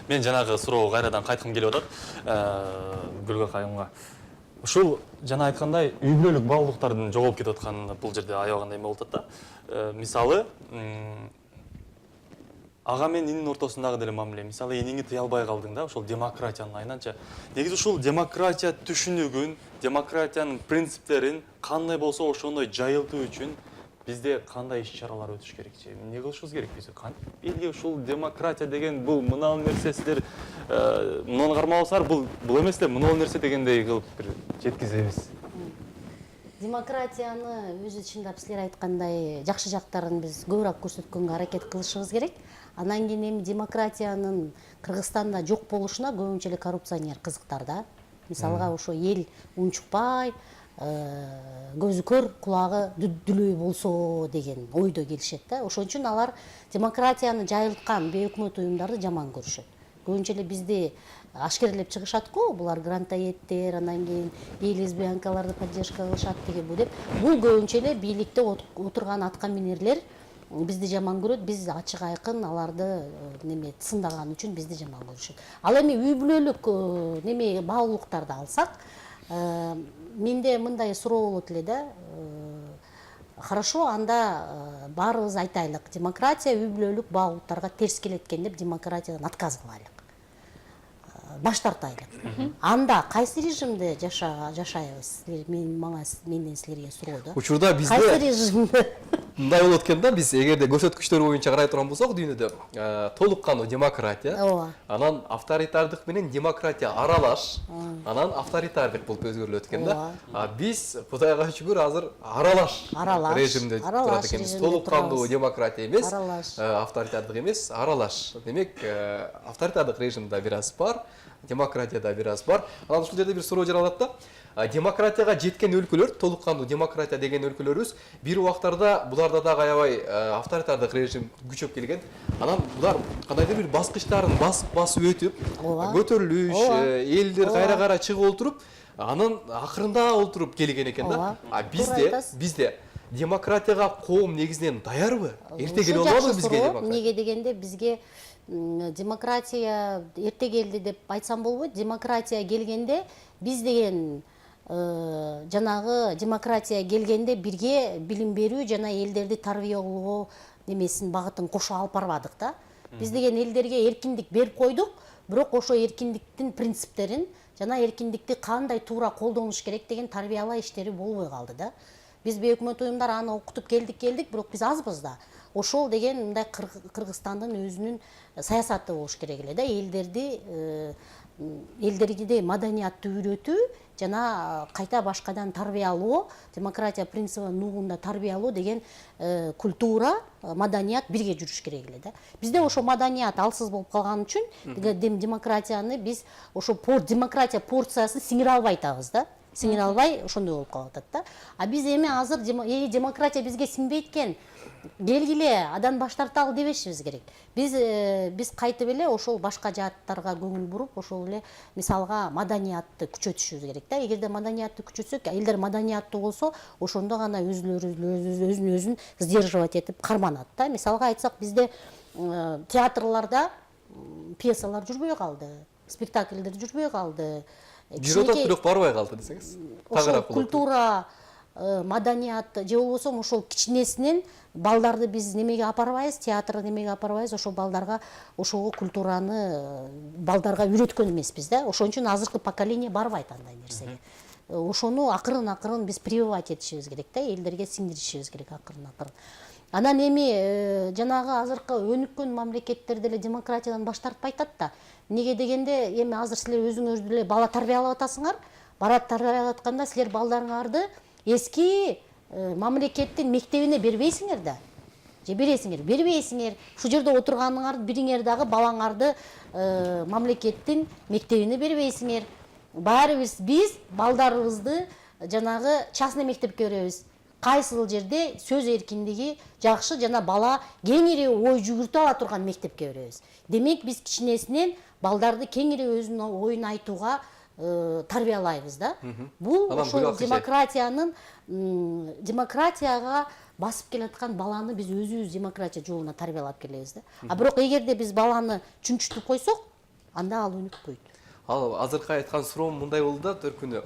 Мен жанагы суроого кайрадан кайткым келип атат. Гүлгак айымга. Ушул жана айткандай үй бүлөлүк баалуулуктардын жоголуп кетип атканы бул жерде аябагандай болуп атат да. Мисалы, ага мен инин ортосундагы деле мамиле. Мисалы эниңи тыя албай калдың да, ошол демократиянын айнанча. Негизи ушул демократия түшүнүгүн, демократиянын принциптерин кандай болсо ошондой жайылтуу үчүн бизде кандай иш-чаралар өтүш керек? Эмне кылышыбыз керек биз? Кантип элге ушул демократия деген бул мынау нерсе силер мунун кармабасыңар, бул эмес да, мынау нерсе дегендей кылып бир жеткизебиз. Демократияны өзү чындап силер айткандай жакшы жактарын биз көбүрөөк көрсөткөнгө аракет кылышыбыз керек. Анан кийин эми демократиянын Кыргызстанда жок болушуна көбүнчө эле коррупционер кызыктар да. Мисалга ошо эл унчукпай, көзү көр, кулагы дүлүй болсо деген ойдо келишет да. Ошон үчүн алар демократияны жайылткан бейөкмөт уюмдарды жаман көрүшөт. Көбүнчө эле бизди ашкерлеп чыгышат го, булар грантоедтер, анан кийин гей лесбиянкаларды поддержка кылышат деген бу деп. Бул көбүнчө эле бийликте отурган атка минерлер бизди жаман көрөт, биз ачык айкын аларды неме сындаган үчүн бизди жаман көрүшөт. Ал эми үй бүлөлүк неме баалуулуктарды алсак, менде мындай суроо болот эле да. Хорошо, анда баарыбыз айтайлык, демократия үй бүлөлүк баалуулуктарга терс келет экен деп демократиядан отказ кылайлык. Баш тартайлык. Анда кайсы режимде жашайбыз? Менден силерге суроо да. Учурда бизде кайсы режимде? Мындай болот экен да, биз эгерде көрсөткүчтөр боюнча карай турган болсок, дүйнөдө толук кандуу демократия, анан авторитардык менен демократия аралаш, анан авторитардык болуп өзгөрүлөт экен да. Биз Кудайга шүгүр азыр аралаш режимде турат экенбиз. Толук кандуу демократия эмес, авторитардык эмес, аралаш. Демек, авторитардык режимде бир аз бар, демократияда бир аз бар. Анан ушул жерде бир суроо жаралат да. Демократияга жеткен өлкөлөр, толук кандуу демократия деген өлкөлөрүбүз бир убактарда буларда дагы аябай авторитардык режим күчөп келген. Анан булар кандайдыр бир баскычтарын басып өтүп, көтөрүлүш, элдер кайра чыгып олтуруп, анан акырында олтуруп келген экен да. Бизде демократияга коом негизинен даярбы? Эрте келип албадыбы бизге демократия? Эмнеге дегенде бизге демократия эрте келди деп айтсам болбойт. Демократия келгенде биз деген жанагы демократия келгенде бирге билим берүү жана элдерди тарбия кылуу немесин багытын кошо алып барбадык да. Биз деген элдерге эркиндик берип койдук, бирок ошо эркиндиктин принциптерин жана эркиндикти кандай туура колдонуш керек деген тарбиялаа иштери болбой калды да. Биз бейөкмөт уюмдар аны окутуп келдик, бирок биз азбыз да. Ошол деген мындай Кыргызстандын өзүнүн саясаты болуш керек эле да. Элдерге маданиятты үйрөтүү жана кайта башкадан тарбиялоо, демократия принцибин нугунда тарбиялоо деген культура, маданият бирге жүрүш керек эле да. Бизде ошо маданият алсыз болуп калган үчүн демократияны биз ошо демократия порциясын сиңире албай атабыз да. Сиңире албай ошондой болуп калып атат да. А биз эми азыр демократия бизге сиңбейт экен, келгиле адан баш тарталы дебешибиз керек. Биз кайтып эле ошол башка жааттарга көңүл буруп, ошол эле мисалга маданиятты күчөтүшүбүз керек да. Эгерде маданиятты күчөтсөк, элдер маданияттуу болсо, ошондо гана өзүн сдерживать этип карманат да. Мисалга айтсак, бизде театрларда пьесалар жүрбөй калды, спектакльдер жүрбөй калды. Бир отат бирок барбай калды десеңиз. Ошол культура, маданият же болбосо ошол кичинесинен балдарды биз немеге апарбайбыз, театрга немеге апарбайбыз, ошол балдарга ошого культураны балдарга үйрөткөн эмеспиз да. Ошон үчүн азыркы поколение барбайт андай нерсеге. Ошону акырын биз прививать этишибиз керек да, элдерге сиңдиришибиз керек акырын. Анан эми жанагы азыркы өнүккөн мамлекеттерде эле демократиядан баш тартпай атат да. Неге дегенде, эми азыр силер өзүңөр деле бала тарбиялап атасыңар. Бала тарбиялап атканда силер балдарыңарды эски мамлекеттин мектебине бербейсиңер да. Же бербейсиңер. Ушул жерде отурганыңарды бириңер дагы балаңарды мамлекеттин мектебине бербейсиңер. Баарыбыз биз балдарыбызды жанагы частный мектепке беребиз. Кайсыл жерде сөз эркиндиги жакшы жана бала кеңири ой жүгүртө ала турган мектепке беребиз. Демек биз кичинесинен балдарды кеңири өзүнүн оюн айтууга тарбиялайбыз да. Бул ошол демократияга басып келаткан баланы биз өзүбүз демократия жолуна тарбиялап келебиз да. А бирок эгерде биз баланы чүнчүтүп койсок, анда ал өнүкпөйт. Ал азыркы айткан суроом мындай болду да, Төркүнү.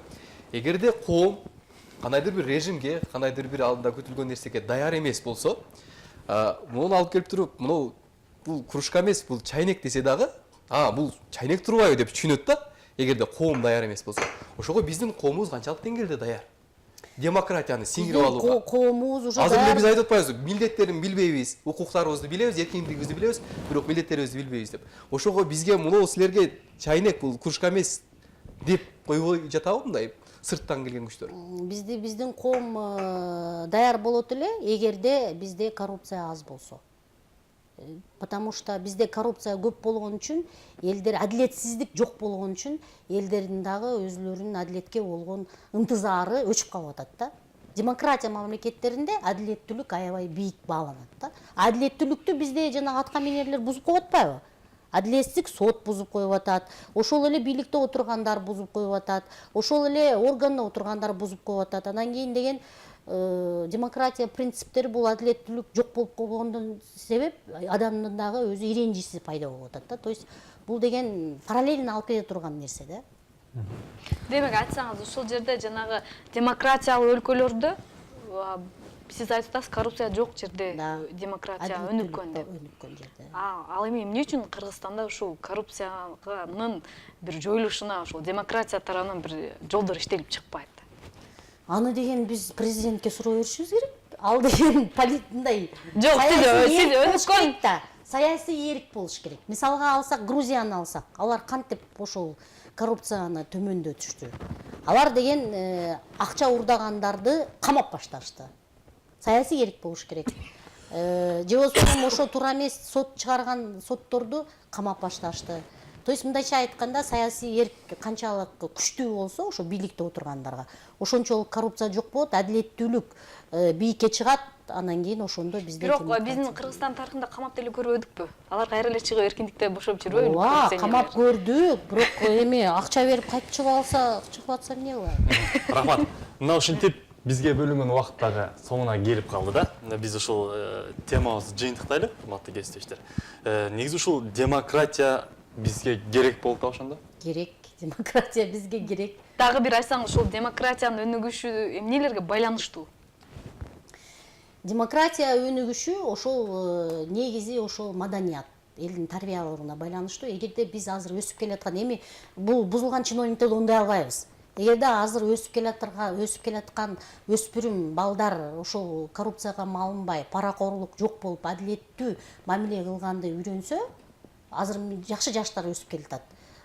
Эгерде коом кандайдыр бир режимге, кандайдыр бир алдында күтүлгөн нерсеге даяр эмес болсо, муну алып келип туруп, муну бул кружка эмес, бул чайнек десе дагы, бул чайнек турбайбы деп түшүнөт да. Эгерде коом даяр эмес болсо. Ошого биздин коомубуз канчалык деңгээлде даяр? Демократияны сиңирип алууга. Коомубуз уже азыр эле биз айтып атпайбызбы, милдеттерин билбейбиз, укуктарыбызды билебиз, эркиндигибизди билебиз, бирок милдеттерибизди билбейбиз деп. Ошого бизге мынау силерге чайнек бул кружка эмес деп койбой жатабы мындай сырттан келген күчтөр? Биздин коом даяр болот эле, эгерде бизде коррупция аз болсо. Потому что бизде коррупция көп болгон үчүн, элдер адилетсиздик жок болгон үчүн, элдердин дагы өзлөрүнүн адилетке болгон ынтызары өчүп калып атат да. Демократия мамлекеттеринде адилеттүүлүк аябай бийик бааланат да. Адилеттүүлүктү бизде жана аткаминерлер бузуп коюп атпайбы? Адилетсиздик сот бузуп коюп атат, ошол эле бийликте отургандар бузуп коюп атат, ошол эле органда отургандар бузуп коюп атат. Анан кийин деген демократия принциптери бул адилеттүүлүк жок болуп калгондон себеп адамдын дагы өзү иренжиси пайда болуп атат да. То есть бул деген параллельно алып кете турган нерсе да. Демек айтсаңыз, ушул жерде жанагы демократиялык өлкөлөрдө сиз айтып атасыз, коррупция жок жерде демократия өнүккөн деп. Ал эми эмне үчүн Кыргызстанда ушул коррупциянын бир жоюлушуна ушул демократия тарабынан бир жолдор иштелип чыкпайт? Аны деген биз президентке суроо беришибиз керек. Ал деген мындай жок, сиз өнүккөн да. Саясий эрк болуш керек. Мисалга алсак, Грузияны алсак, алар кантип ошол коррупцияны төмөндөтүштү. Алар деген акча урдагандарды камап башташты. Саясий эрк болуш керек. Же болбосо ошо туура эмес сот чыгарган сотторду камап башташты. То есть мындайча айтканда, саясий эрк канчалык күчтүү болсо ошо бийликте отургандарга, ошончолук коррупция жок болот, адилеттүүлүк бийикке чыгат, анан кийин ошондо бизде бирок биздин Кыргызстан тарыхында камап деле көрбөдүкпү? Алар кайра эле чыгып эркиндикте бошоп жүрбөйбү? Ооба, камап көрдүк, бирок эми акча берип кайтып чыгып алса, чыгып атса эмне кылат? Рахмат. Мына ушинтип бизге бөлүнгөн убакыт дагы соңуна келип калды да. Биз ушул темабызды жыйынтыктайлы, урматтуу кесиптештер. Негизи ушул демократия бизге керек болуп да ошондо? Керек, демократия бизге керек. Дагы бир айтсаңыз, ушул демократиянын өнүгүшү эмнелерге байланыштуу? Демократия өнүгүшү ошол негизи ошол маданият, элдин тарбиялооруна байланыштуу. Эгерде биз азыр өсүп келаткан, эми бул бузулган чиновниктерди ондай албайбыз. Эгерде азыр өсүп келаткан өспүрүм балдар ошол коррупцияга малынбай, паракорлук жок болуп, адилеттүү мамиле кылганды үйрөнсө, азыр жакшы жаштар өсүп келатат.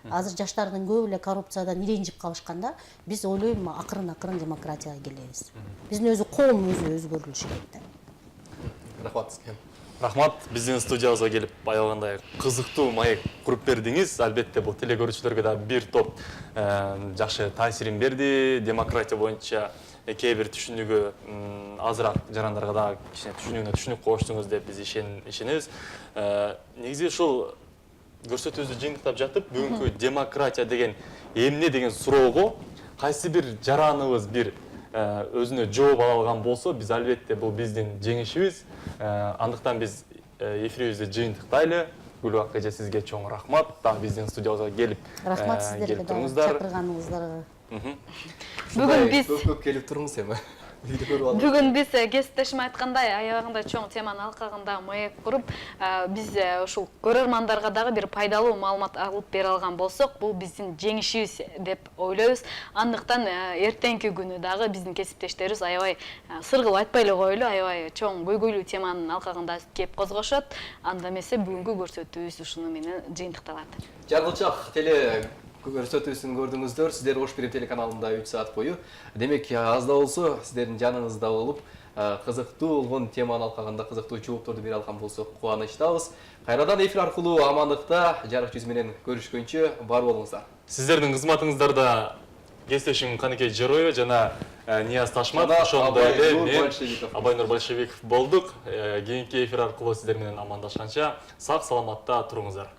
Азыр жаштардын көбү эле коррупциядан иренжип калышканда, биз ойлойм акырын демократияга келебиз. Биздин өзү коом өзгөрүлүшү керек. Рахмат сизге. Рахмат, биздин студиябызга келип аялгандай кызыктуу маек куруп бердиңиз. Албетте бул телекөрүүчүлөргө да бир топ жакшы таасирин берди. Демократия боюнча кээ бир түшүнүгү азыраак жарандарга да кичине түшүнүк коштуңуз деп биз ишенебиз. Негизи ушул көрсөтүүбүздү жыйынтыктап жатып, бүгүнкү демократия деген эмне деген суроого кайсы бир жараныбыз бир өзүнө жооп ала алган болсо, биз албетте бул биздин жеңишибиз. Андыктан биз эфирибизди жыйынтыктайлы. Гүлбак эже, сизге чоң рахмат. Дагы биздин студиябызга келип рахмат сиздерге да чакырганыңыздарга. Бүгүн биз көп келип туруңуз эми. Бүгүн биз кесиптешим айткандай, аябагында чоң теманын алкагында маек куруп, биз ушул көрөрмандарга дагы бир пайдалуу маалымат алып бере алган болсок, бул биздин жеңишибиз деп ойлойбуз. Андыктан эртеңки күнү дагы биздин кесиптештерибиз аябай сыргылып айтпай эле коелу, аябай чоң көйгөйлүү теманын алкагында кеп козгошот. Анда эмесе бүгүнкү көрсөтүүбүз ушуну менен жыйынтыкталат. Жаргылчак теле көрсөтүүсүн көрдүңүздөр. Сиздер Ош Бирим телеканалында 3 саат бою. Демек, аз да болсо сиздердин жаныңызда болуп, кызыктуу болгон теманы алкагында кызыктуу жоопторду бере алган болсок кубанычтабыз. Кайрадан эфир аркылуу амандыкта жарык жүз менен көрүшкөнчө бар болуңуздар. Сиздердин кызматыңыздарда кесиптешим Каныкей Жероева жана Нияз Ташмат, ошондой эле мен Абайнур Большевиков болдук. Кийинки эфир аркылуу сиздер менен амандашканча сак саламатта туруңуздар.